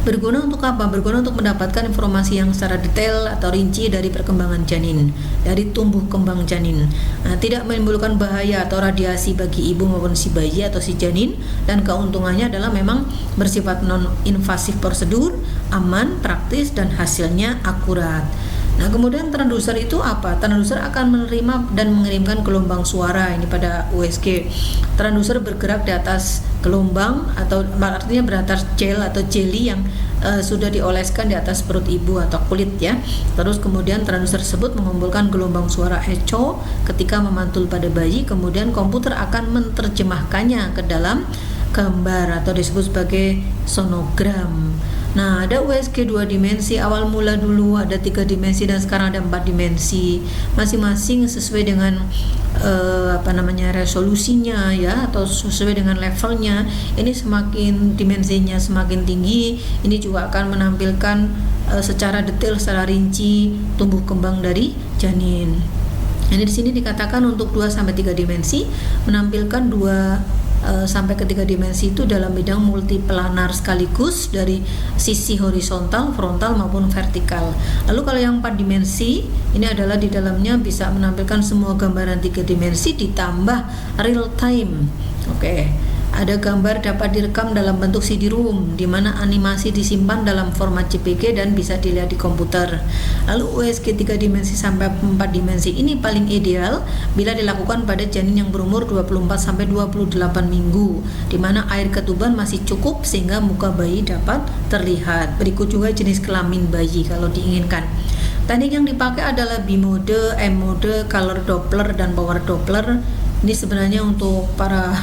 Berguna untuk apa? Berguna untuk mendapatkan informasi yang secara detail atau rinci dari perkembangan janin, dari tumbuh kembang janin. Nah, tidak menimbulkan bahaya atau radiasi bagi ibu maupun si bayi atau si janin, dan keuntungannya adalah memang bersifat non-invasif prosedur, aman, praktis, dan hasilnya akurat. Nah, kemudian transducer itu apa? Transducer akan menerima dan mengirimkan gelombang suara ini pada USG. Transducer bergerak di atas gelombang, atau artinya beratas gel atau jelly yang sudah dioleskan di atas perut ibu atau kulit ya. Terus kemudian transducer tersebut mengumpulkan gelombang suara echo ketika memantul pada bayi, kemudian komputer akan menerjemahkannya ke dalam gambar atau disebut sebagai sonogram. Nah, ada USG 2 dimensi, awal mula dulu ada 3 dimensi dan sekarang ada 4 dimensi. Masing-masing sesuai dengan resolusinya ya, atau sesuai dengan levelnya. Ini semakin dimensinya semakin tinggi, ini juga akan menampilkan secara detail, secara rinci tumbuh kembang dari janin. Jadi di sini dikatakan untuk 2-3 dimensi menampilkan 2 sampai ke 3 dimensi itu dalam bidang multiplanar sekaligus dari sisi horizontal, frontal maupun vertikal. Lalu kalau yang 4 dimensi ini adalah di dalamnya bisa menampilkan semua gambaran 3 dimensi ditambah real time. Oke. Ada gambar dapat direkam dalam bentuk CD-ROM, di mana animasi disimpan dalam format JPG dan bisa dilihat di komputer. Lalu USG 3 dimensi sampai 4 dimensi ini paling ideal bila dilakukan pada janin yang berumur 24-28 minggu, di mana air ketuban masih cukup sehingga muka bayi dapat terlihat. Berikut juga jenis kelamin bayi kalau diinginkan. Teknik yang dipakai adalah B-mode, M-mode, color Doppler, dan power Doppler. Ini sebenarnya untuk para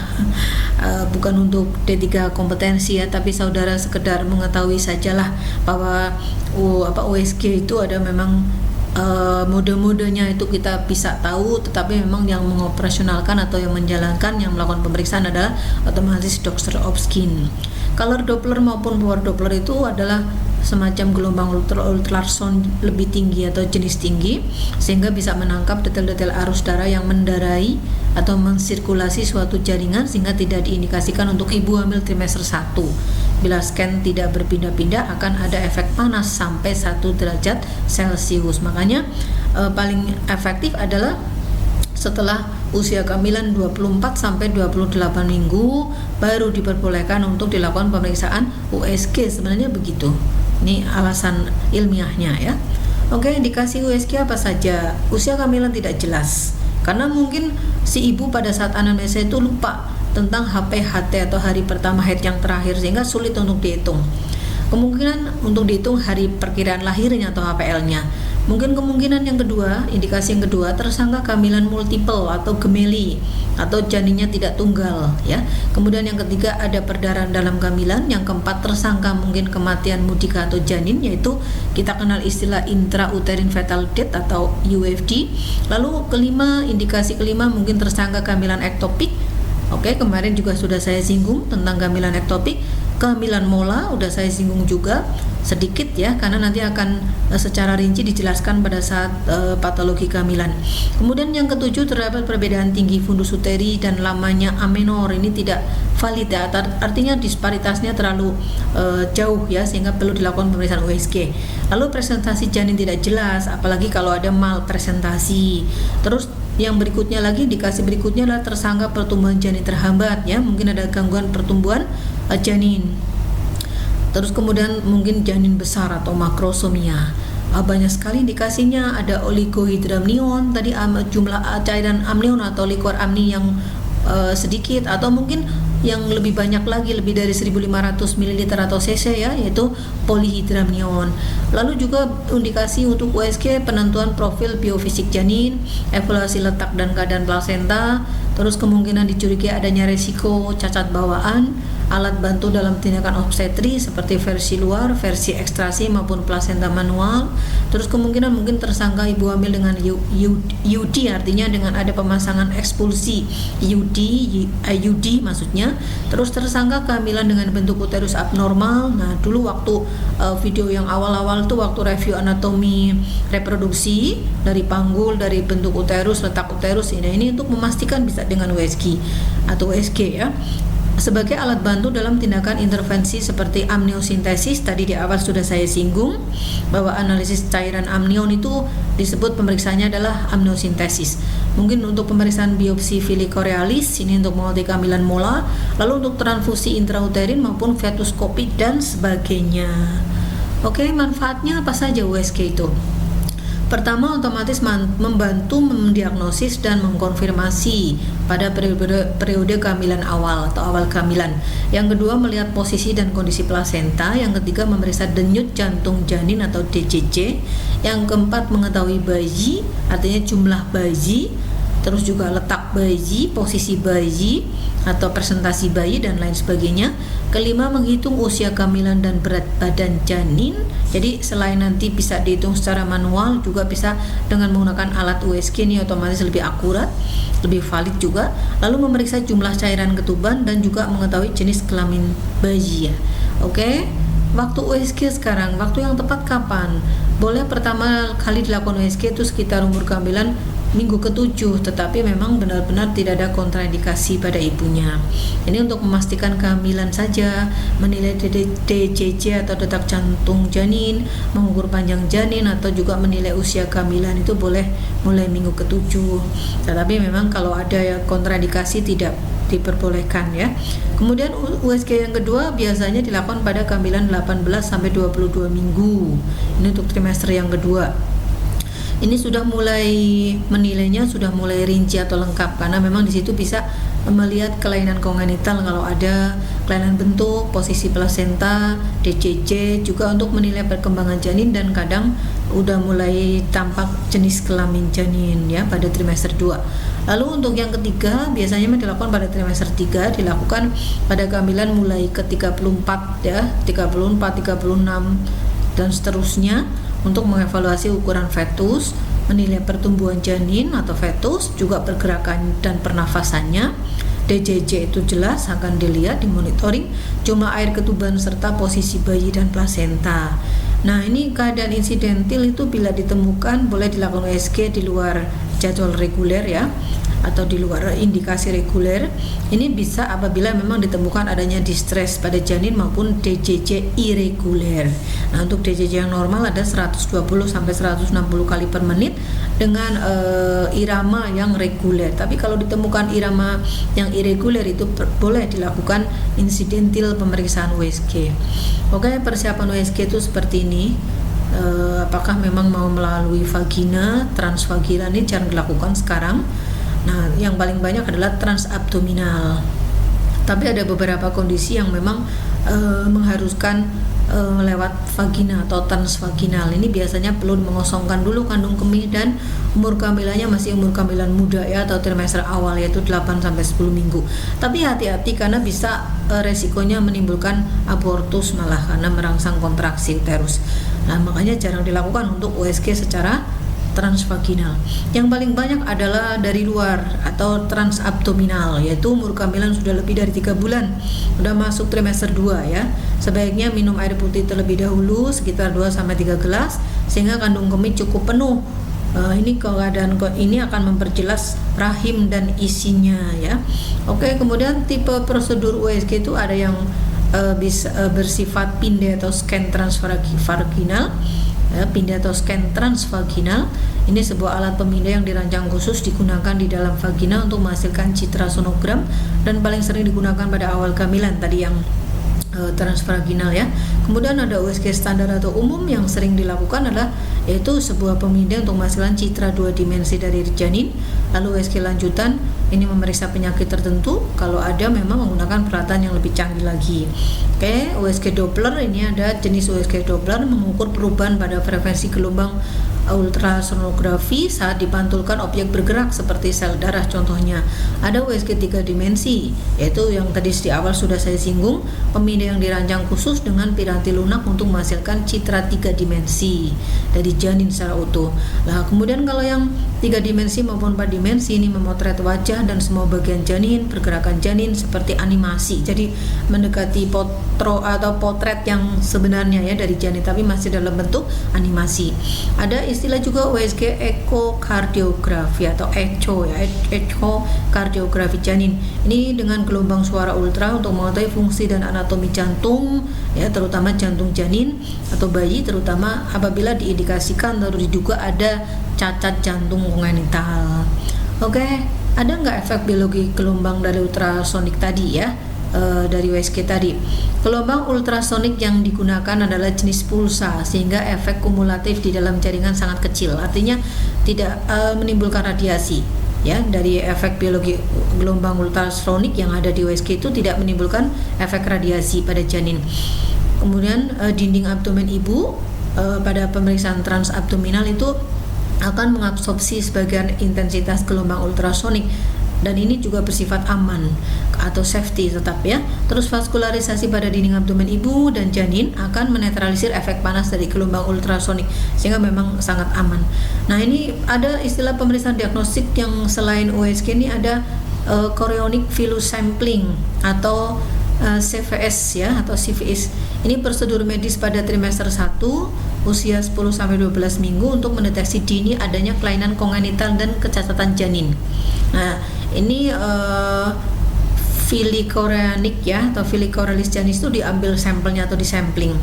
bukan untuk D3 kompetensi ya, tapi saudara sekedar mengetahui sajalah bahwa USG itu ada memang mode-modenya itu kita bisa tahu, tetapi memang yang mengoperasionalkan atau yang menjalankan, yang melakukan pemeriksaan adalah otomatis Doctor of Skin. Color Doppler maupun Power Doppler itu adalah semacam gelombang ultrasound lebih tinggi atau jenis tinggi, sehingga bisa menangkap detail-detail arus darah yang mendarai atau mensirkulasi suatu jaringan, sehingga tidak diindikasikan untuk ibu hamil trimester 1. Bila scan tidak berpindah-pindah akan ada efek panas sampai 1 derajat Celcius. Makanya paling efektif adalah setelah usia kehamilan 24 sampai 28 minggu baru diperbolehkan untuk dilakukan pemeriksaan USG. Sebenarnya begitu. Ini alasan ilmiahnya ya. Oke, indikasi USG apa saja? Usia kehamilan tidak jelas, karena mungkin si ibu pada saat anamnesa itu lupa tentang HPHT atau hari pertama haid yang terakhir, sehingga sulit untuk dihitung. Kemungkinan untuk dihitung hari perkiraan lahirnya atau HPL-nya. Mungkin kemungkinan yang kedua, indikasi yang kedua, tersangka kehamilan multiple atau gemeli atau janinnya tidak tunggal ya. Kemudian yang ketiga ada perdarahan dalam kehamilan. Yang keempat, tersangka mungkin kematian mudika atau janin, yaitu kita kenal istilah intrauterine fetal death atau UFD. Lalu kelima, indikasi kelima mungkin tersangka kehamilan ektopik. Oke, kemarin juga sudah saya singgung tentang kehamilan ektopik. Kehamilan mola udah saya singgung juga sedikit ya, karena nanti akan secara rinci dijelaskan pada saat patologi kehamilan. Kemudian yang ketujuh, terdapat perbedaan tinggi fundus uteri dan lamanya amenor. Ini tidak valid ya, artinya disparitasnya terlalu jauh ya, sehingga perlu dilakukan pemeriksaan USG. Lalu presentasi janin tidak jelas, apalagi kalau ada malpresentasi. Terus yang berikutnya lagi, indikasi berikutnya adalah tersangka pertumbuhan janin terhambat ya, mungkin ada gangguan pertumbuhan janin. Terus kemudian mungkin janin besar atau makrosomia. Banyak sekali indikasinya, ada oligohidramnion, tadi jumlah cairan amnion atau liquor amni yang sedikit, atau mungkin yang lebih banyak lagi, lebih dari 1500 ml atau cc ya, yaitu polihidramnion. Lalu juga indikasi untuk USG, penentuan profil biofisik janin, evaluasi letak dan keadaan plasenta, terus kemungkinan dicurigai adanya resiko cacat bawaan, alat bantu dalam tindakan obstetri seperti versi luar, versi ekstrasi maupun plasenta manual. Terus kemungkinan mungkin tersangka ibu hamil dengan UD, artinya dengan ada pemasangan ekspulsi IUD maksudnya. Terus tersangka kehamilan dengan bentuk uterus abnormal. Nah, dulu waktu video yang awal-awal itu waktu review anatomi reproduksi dari panggul, dari bentuk uterus, letak uterus, ini untuk memastikan bisa dengan USG atau USG ya. Sebagai alat bantu dalam tindakan intervensi seperti amniosintesis, tadi di awal sudah saya singgung bahwa analisis cairan amnion itu disebut pemeriksaannya adalah amniosintesis. Mungkin untuk pemeriksaan biopsi filikorealis, ini untuk mengerti kehamilan mola, lalu untuk transfusi intrauterin maupun fetuskopi dan sebagainya. Oke, manfaatnya apa saja USG itu? Pertama, otomatis membantu mendiagnosis dan mengkonfirmasi pada periode kehamilan awal atau awal kehamilan. Yang kedua, melihat posisi dan kondisi plasenta. Yang ketiga, memeriksa denyut jantung janin atau DJJ. Yang keempat, mengetahui bayi, artinya jumlah bayi, terus juga letak bayi, posisi bayi atau presentasi bayi dan lain sebagainya. Kelima, menghitung usia kehamilan dan berat badan janin. Jadi selain nanti bisa dihitung secara manual, juga bisa dengan menggunakan alat USG, ini otomatis lebih akurat, lebih valid juga. Lalu memeriksa jumlah cairan ketuban dan juga mengetahui jenis kelamin bayi ya. Oke. Waktu USG sekarang, waktu yang tepat kapan? Boleh pertama kali dilakukan USG itu sekitar umur kehamilan minggu ke-7, tetapi memang benar-benar tidak ada kontraindikasi pada ibunya. Ini untuk memastikan kehamilan saja, menilai DJJ atau detak jantung janin, mengukur panjang janin, atau juga menilai usia kehamilan itu boleh mulai minggu ke-7. Tetapi memang kalau ada kontraindikasi tidak diperbolehkan ya. Kemudian USG yang kedua biasanya dilakukan pada kehamilan 18 sampai 22 minggu. Ini untuk trimester yang kedua. Ini sudah mulai menilainya, sudah mulai rinci atau lengkap, karena memang di situ bisa melihat kelainan kongenital kalau ada kelainan bentuk, posisi plasenta, DJJ, juga untuk menilai perkembangan janin, dan kadang udah mulai tampak jenis kelamin janin ya pada trimester 2. Lalu untuk yang ketiga biasanya dilakukan pada trimester 3, dilakukan pada kehamilan mulai ke 34 ya, 34, 36 dan seterusnya untuk mengevaluasi ukuran fetus, menilai pertumbuhan janin atau fetus, juga pergerakan dan pernafasannya. DJJ itu jelas akan dilihat, dimonitoring, jumlah air ketuban serta posisi bayi dan plasenta. Nah, ini keadaan insidentil itu bila ditemukan boleh dilakukan USG di luar jadwal reguler ya, atau di luar indikasi reguler. Ini bisa apabila memang ditemukan adanya distress pada janin maupun DJJ irreguler. Nah, untuk DJJ yang normal ada 120 sampai 160 kali per menit dengan irama yang reguler. Tapi kalau ditemukan irama yang irreguler itu boleh dilakukan insidentil pemeriksaan USG. Oke, persiapan USG itu seperti ini. Apakah memang mau melalui vagina, transvaginal, ini jarang dilakukan sekarang. Nah, yang paling banyak adalah transabdominal. Tapi ada beberapa kondisi yang memang mengharuskan lewat vagina atau transvaginal. Ini biasanya perlu mengosongkan dulu kandung kemih dan umur kehamilannya masih umur kehamilan muda ya, atau trimester awal yaitu 8 sampai 10 minggu. Tapi hati-hati karena bisa resikonya menimbulkan abortus malah karena merangsang kontraksi uterus. Nah, makanya jarang dilakukan untuk USG secara transvaginal. Yang paling banyak adalah dari luar atau transabdominal, yaitu umur kehamilan sudah lebih dari 3 bulan, sudah masuk trimester 2 ya. Sebaiknya minum air putih terlebih dahulu sekitar 2-3 gelas sehingga kandung kemih cukup penuh. Ini keadaan ini akan memperjelas rahim dan isinya ya. Oke, kemudian tipe prosedur USG itu ada yang bisa bersifat pinde atau scan transvaginal. Pinde atau scan transvaginal ini sebuah alat pemindai yang dirancang khusus digunakan di dalam vagina untuk menghasilkan citra sonogram dan paling sering digunakan pada awal kehamilan tadi yang transvaginal ya. Kemudian ada USG standar atau umum yang sering dilakukan adalah yaitu sebuah pemindai untuk menghasilkan citra 2 dimensi dari janin. Lalu USG lanjutan ini memeriksa penyakit tertentu, kalau ada memang menggunakan peralatan yang lebih canggih lagi. Oke, USG Doppler ini ada jenis USG Doppler mengukur perubahan pada frekuensi gelombang ultrasonografi saat dipantulkan objek bergerak seperti sel darah contohnya. Ada USG 3 dimensi yaitu yang tadi di awal sudah saya singgung, pemindai yang dirancang khusus dengan piranti lunak untuk menghasilkan citra 3 dimensi dari janin secara utuh. Nah, kemudian kalau yang 3 dimensi maupun 4 dimensi ini memotret wajah dan semua bagian janin, pergerakan janin seperti animasi. Jadi mendekati potret yang sebenarnya ya dari janin tapi masih dalam bentuk animasi. Ada istilah juga USG ekokardiografi atau ECHO ya, ekokardiografi janin. Ini dengan gelombang suara ultra untuk mengetahui fungsi dan anatomi jantung ya, terutama jantung janin atau bayi, terutama apabila diindikasikan atau diduga ada cacat jantung kongenital. Oke, ada nggak efek biologi gelombang dari ultrasonik tadi ya? Dari USG tadi, gelombang ultrasonik yang digunakan adalah jenis pulsa sehingga efek kumulatif di dalam jaringan sangat kecil, artinya tidak menimbulkan radiasi ya. Dari efek biologi gelombang ultrasonik yang ada di USG itu tidak menimbulkan efek radiasi pada janin. Kemudian dinding abdomen ibu pada pemeriksaan transabdominal itu akan mengabsorpsi sebagian intensitas gelombang ultrasonik dan ini juga bersifat aman atau safety tetap ya. Terus vaskularisasi pada dinding abdomen ibu dan janin akan menetralisir efek panas dari gelombang ultrasonik sehingga memang sangat aman. Nah, ini ada istilah pemeriksaan diagnostik yang selain USG ini ada chorionic villus sampling atau CVS ya, atau CVS. Ini prosedur medis pada trimester 1 usia 10-12 minggu untuk mendeteksi dini adanya kelainan kongenital dan kecacatan janin. Nah, ini filicorianic ya, atau filicoralis janis itu diambil sampelnya atau disampling.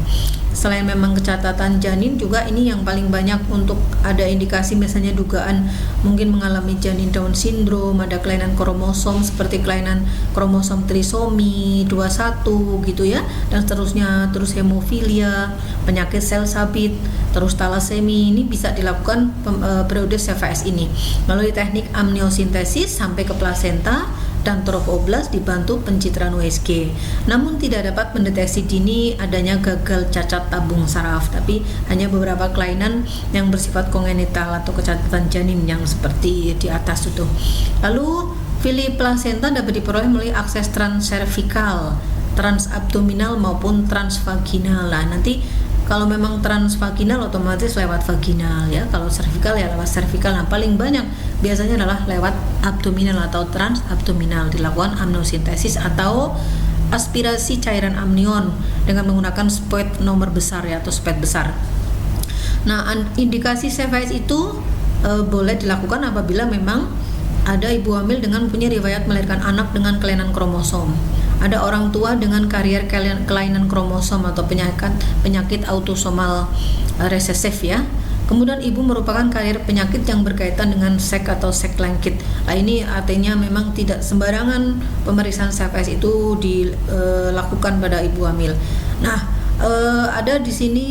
Selain memang kecacatan janin juga ini yang paling banyak untuk ada indikasi misalnya dugaan mungkin mengalami janin Down syndrome, ada kelainan kromosom seperti kelainan kromosom trisomi 21 gitu ya, dan seterusnya, terus hemofilia, penyakit sel sabit, terus talasemi. Ini bisa dilakukan periode CVS ini melalui teknik amniosintesis sampai ke plasenta dan trofoblast dibantu pencitraan USG. Namun tidak dapat mendeteksi dini adanya gagal cacat tabung saraf, tapi hanya beberapa kelainan yang bersifat kongenital atau kecacatan janin yang seperti di atas itu. Lalu fili plasenta dapat diperoleh melalui akses transservikal, transabdominal maupun transvaginal. Nah, nanti kalau memang transvaginal otomatis lewat vaginal ya. Kalau servikal ya lewat servikal. Nah, paling banyak biasanya adalah lewat abdominal atau transabdominal, dilakukan amniosintesis atau aspirasi cairan amnion dengan menggunakan spot nomor besar ya atau spot besar. Nah, indikasi CVS itu boleh dilakukan apabila memang ada ibu hamil dengan punya riwayat melahirkan anak dengan kelainan kromosom. Ada orang tua dengan karier kelainan kromosom atau penyakit autosomal resesif ya. Kemudian ibu merupakan karier penyakit yang berkaitan dengan seks atau seks lengkit. Nah, ini artinya memang tidak sembarangan pemeriksaan CVS itu dilakukan pada ibu hamil. Nah, ada di sini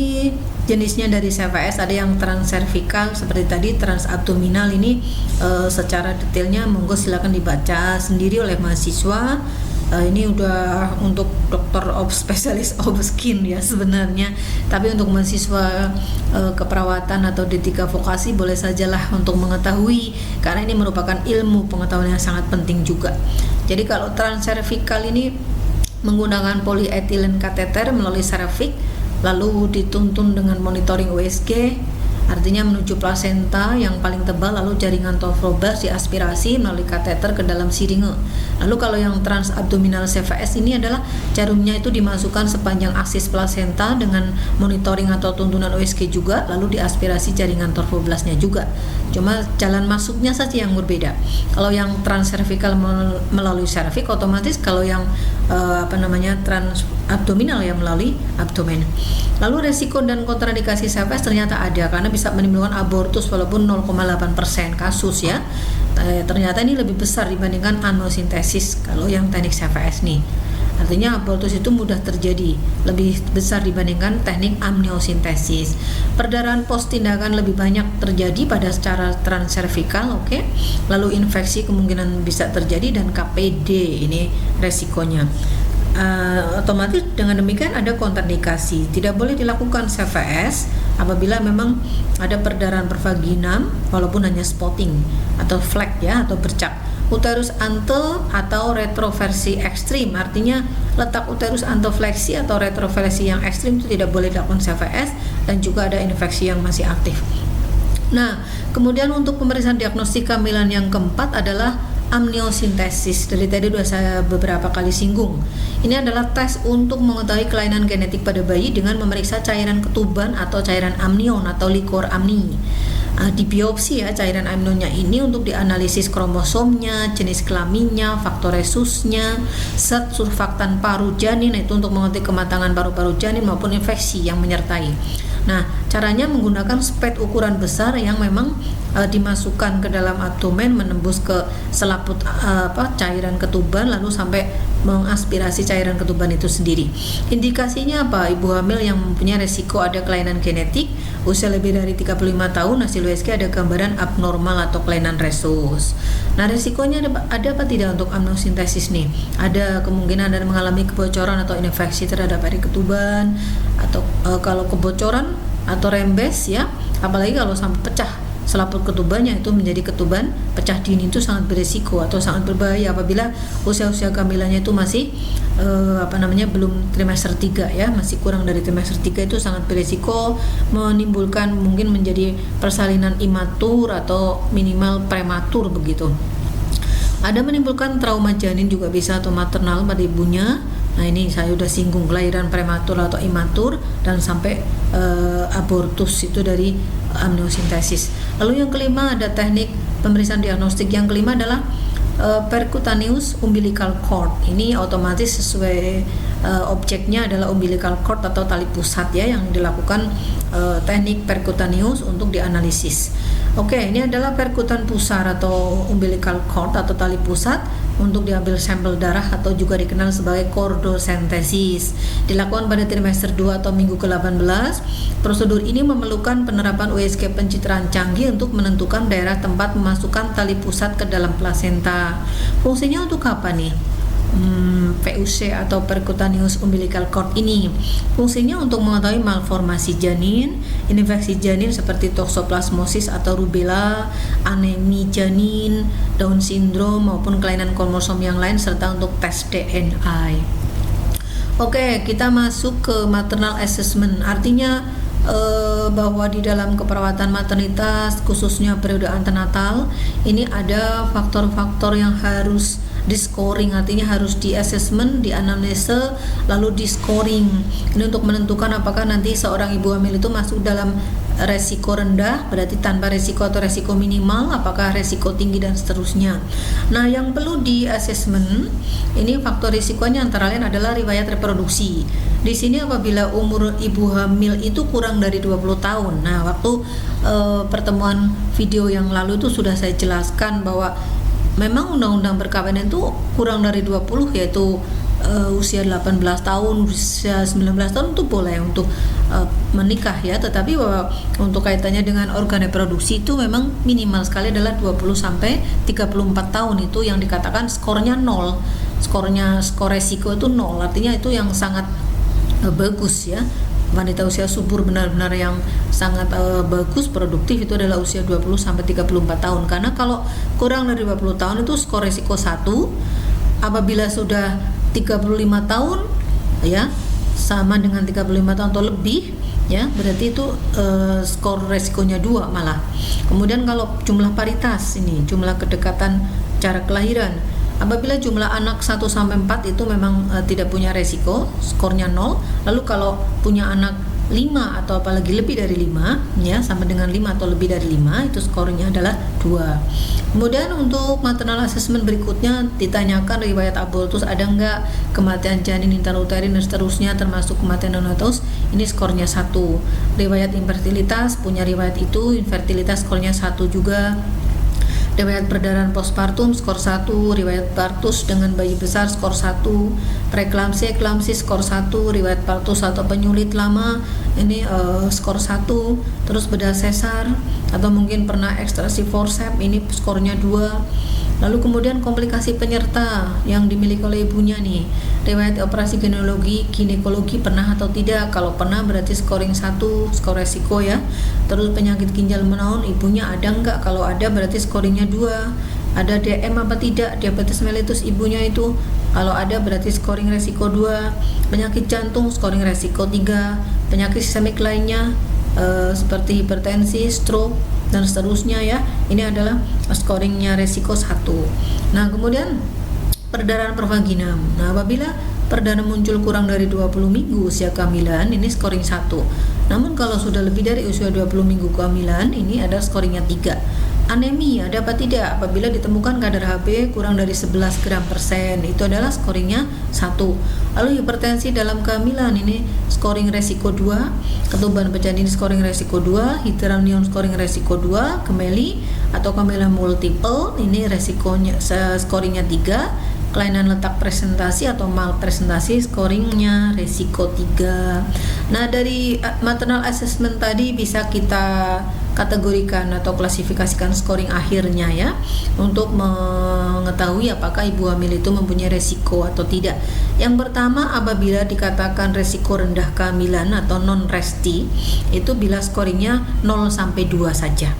jenisnya dari CVS, ada yang transservikal seperti tadi, transabdominal ini secara detailnya monggo silakan dibaca sendiri oleh mahasiswa. Ini udah untuk dokter spesialis skin ya sebenarnya, tapi untuk mahasiswa keperawatan atau D3 vokasi boleh sajalah untuk mengetahui, karena ini merupakan ilmu pengetahuan yang sangat penting juga. Jadi kalau transservikal ini menggunakan polyethylene kateter melalui serviks, lalu dituntun dengan monitoring USG, artinya menuju plasenta yang paling tebal, lalu jaringan trofoblast diaspirasi melalui kateter ke dalam siringe. Lalu kalau yang transabdominal CVS ini adalah jarumnya itu dimasukkan sepanjang aksis plasenta dengan monitoring atau tuntunan USG juga, lalu diaspirasi jaringan trofoblastnya juga. Cuma jalan masuknya saja yang berbeda. Kalau yang transservikal melalui serviks, otomatis kalau yang transabdominal yang melalui abdomen. Lalu resiko dan kontraindikasi CVS ternyata ada, karena bisa menimbulkan abortus walaupun 0,8% kasus ya. Ternyata ini lebih besar dibandingkan amniosintesis kalau yang teknik CVS nih. Artinya abortus itu mudah terjadi, lebih besar dibandingkan teknik amniosintesis. Perdarahan post tindakan lebih banyak terjadi pada secara transservikal, oke. Lalu infeksi kemungkinan bisa terjadi, dan KPD ini resikonya. Otomatis dengan demikian ada kontraindikasi, tidak boleh dilakukan CVS apabila memang ada perdarahan pervaginam walaupun hanya spotting atau flek ya atau bercak. Uterus ante atau retroversi ekstrim, artinya letak uterus antefleksi atau retroversi yang ekstrim itu tidak boleh dilakukan CVS, dan juga ada infeksi yang masih aktif. Nah, kemudian untuk pemeriksaan diagnostik kehamilan yang keempat adalah amniosintesis. Dari tadi sudah saya beberapa kali singgung. Ini adalah tes untuk mengetahui kelainan genetik pada bayi dengan memeriksa cairan ketuban atau cairan amnion atau likor amni. Di biopsi ya cairan amnionnya ini untuk dianalisis kromosomnya, jenis kelaminnya, faktor resusnya, zat surfaktan paru janin, itu untuk mengetahui kematangan paru-paru janin maupun infeksi yang menyertai. Nah, caranya menggunakan spet ukuran besar yang memang dimasukkan ke dalam abdomen, menembus ke selaput cairan ketuban, lalu sampai mengaspirasi cairan ketuban itu sendiri. Indikasinya apa? Ibu hamil yang mempunyai resiko ada kelainan genetik, usia lebih dari 35 tahun, hasil USG ada gambaran abnormal atau kelainan resus. Nah, resikonya ada apa tidak untuk amniosintesis nih? Ada kemungkinan ada mengalami kebocoran atau infeksi terhadap air ketuban, atau kalau kebocoran atau rembes ya, apalagi kalau sampai pecah selaput ketubannya, itu menjadi ketuban pecah dini, itu sangat beresiko atau sangat berbahaya apabila usia-usia kehamilannya itu masih belum trimester 3 ya, masih kurang dari trimester 3, itu sangat beresiko menimbulkan mungkin menjadi persalinan imatur atau minimal prematur begitu. Ada menimbulkan trauma janin juga bisa atau maternal pada ibunya. Nah, ini saya udah singgung kelahiran prematur atau imatur dan sampai abortus itu dari amniosintesis. Lalu yang kelima ada teknik pemeriksaan diagnostik. Yang kelima adalah percutaneous umbilical cord. Ini otomatis sesuai objeknya adalah umbilical cord atau tali pusat ya, yang dilakukan teknik percutaneous untuk dianalisis. Oke, ini adalah perkutan pusar atau umbilical cord atau tali pusat untuk diambil sampel darah atau juga dikenal sebagai kordosentesis. Dilakukan pada trimester 2 atau minggu ke-18. Prosedur ini memerlukan penerapan USG pencitraan canggih untuk menentukan daerah tempat memasukkan tali pusat ke dalam plasenta. Fungsinya untuk apa nih? PUC atau percutaneous umbilical cord ini fungsinya untuk mengetahui malformasi janin, infeksi janin seperti toxoplasmosis atau rubella, anemi janin, Down syndrome maupun kelainan kromosom yang lain, serta untuk tes DNA. Oke, kita masuk ke maternal assessment. Artinya bahwa di dalam keperawatan maternitas khususnya periode antenatal ini ada faktor-faktor yang harus di scoring, artinya harus di assessment, di anamnesa, lalu di scoring. Ini untuk menentukan apakah nanti seorang ibu hamil itu masuk dalam resiko rendah, berarti tanpa resiko atau resiko minimal, apakah resiko tinggi dan seterusnya. Nah, yang perlu di assessment ini faktor risikonya antara lain adalah riwayat reproduksi. Di sini apabila umur ibu hamil itu kurang dari 20 tahun. Nah, waktu pertemuan video yang lalu itu sudah saya jelaskan bahwa memang undang-undang perkawinan itu kurang dari 20, yaitu usia 18 tahun, usia 19 tahun itu boleh untuk menikah ya, tetapi bahwa untuk kaitannya dengan organ reproduksi itu memang minimal sekali adalah 20 sampai 34 tahun itu yang dikatakan skornya 0. Skor resiko itu 0, artinya itu yang sangat bagus ya. Wanita usia subur benar-benar yang sangat bagus, produktif itu adalah usia 20 sampai 34 tahun. Karena kalau kurang dari 20 tahun itu skor resiko 1. Apabila sudah 35 tahun ya, sama dengan 35 tahun atau lebih ya, berarti itu skor resikonya 2 malah. Kemudian kalau jumlah paritas ini, jumlah kedekatan cara kelahiran, apabila jumlah anak 1 sampai 4 itu memang tidak punya resiko, skornya 0. Lalu kalau punya anak 5 atau apalagi lebih dari 5 ya, sama dengan 5 atau lebih dari 5, itu skornya adalah 2. Kemudian untuk maternal assessment berikutnya ditanyakan riwayat abortus ada enggak, kematian janin intrauterin dan seterusnya termasuk kematian neonatus, ini skornya 1. Riwayat infertilitas, punya riwayat itu, infertilitas skornya 1 juga. Riwayat perdarahan postpartum skor 1, riwayat partus dengan bayi besar skor 1, preeklamsi, eklamsi skor 1, riwayat partus atau penyulit lama ini skor 1, terus bedah sesar atau mungkin pernah ekstraksi forceps ini skornya 2. Lalu kemudian komplikasi penyerta yang dimiliki oleh ibunya nih, riwayat operasi ginekologi pernah atau tidak. Kalau pernah berarti scoring 1, skor resiko ya. Terus penyakit ginjal menaun ibunya ada enggak, kalau ada berarti scoringnya 2. Ada DM apa tidak, diabetes mellitus ibunya itu, kalau ada berarti scoring resiko 2. Penyakit jantung scoring resiko 3. Penyakit sistemik lainnya seperti hipertensi, stroke dan seterusnya ya, ini adalah scoringnya resiko 1. Nah, kemudian perdarahan pervaginam. Nah, apabila perdana muncul kurang dari 20 minggu usia kehamilan, ini scoring 1. Namun kalau sudah lebih dari usia 20 minggu kehamilan, ini ada scoringnya 3. Anemia ada apa tidak, apabila ditemukan kadar Hb kurang dari 11 gram per sen, itu adalah scoringnya 1. Lalu hipertensi dalam kehamilan, ini scoring resiko 2. Ketuban pecah ini scoring resiko 2. Hidranium scoring resiko 2. Kemeli atau kemela multiple, ini resikonya scoringnya 3. Kelainan letak presentasi atau malpresentasi scoringnya resiko 3. Nah, dari maternal assessment tadi bisa kita kategorikan atau klasifikasikan scoring akhirnya ya, untuk mengetahui apakah ibu hamil itu mempunyai resiko atau tidak. Yang pertama, apabila dikatakan resiko rendah kehamilan atau non-resti, itu bila scoringnya 0 sampai 2 saja.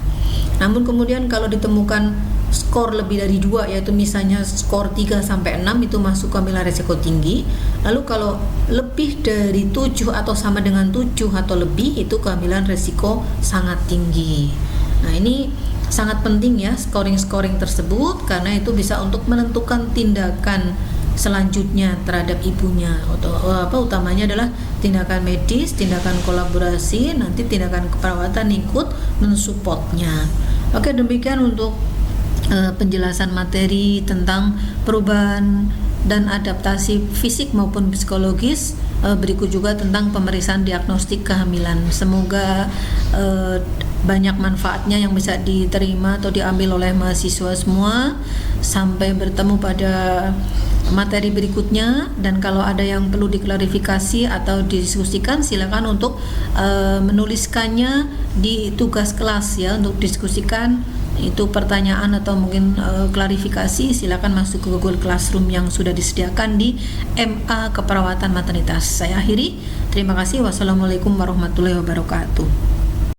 Namun kemudian kalau ditemukan skor lebih dari 2, yaitu misalnya skor 3 sampai 6, itu masuk kehamilan resiko tinggi. Lalu kalau lebih dari 7 atau sama dengan 7 atau lebih, itu kehamilan resiko sangat tinggi. Nah, ini sangat penting ya scoring-scoring tersebut, karena itu bisa untuk menentukan tindakan selanjutnya terhadap ibunya. Utamanya adalah tindakan medis, tindakan kolaborasi, nanti tindakan keperawatan ikut mensupportnya. Oke, demikian untuk penjelasan materi tentang perubahan dan adaptasi fisik maupun psikologis berikut juga tentang pemeriksaan diagnostik kehamilan. Semoga banyak manfaatnya yang bisa diterima atau diambil oleh mahasiswa semua. Sampai bertemu pada materi berikutnya, dan kalau ada yang perlu diklarifikasi atau didiskusikan, silakan untuk menuliskannya di tugas kelas ya, untuk diskusikan itu pertanyaan atau mungkin klarifikasi. Silakan masuk ke Google Classroom yang sudah disediakan di MA Keperawatan Maternitas. Saya akhiri, terima kasih. Wassalamualaikum warahmatullahi wabarakatuh.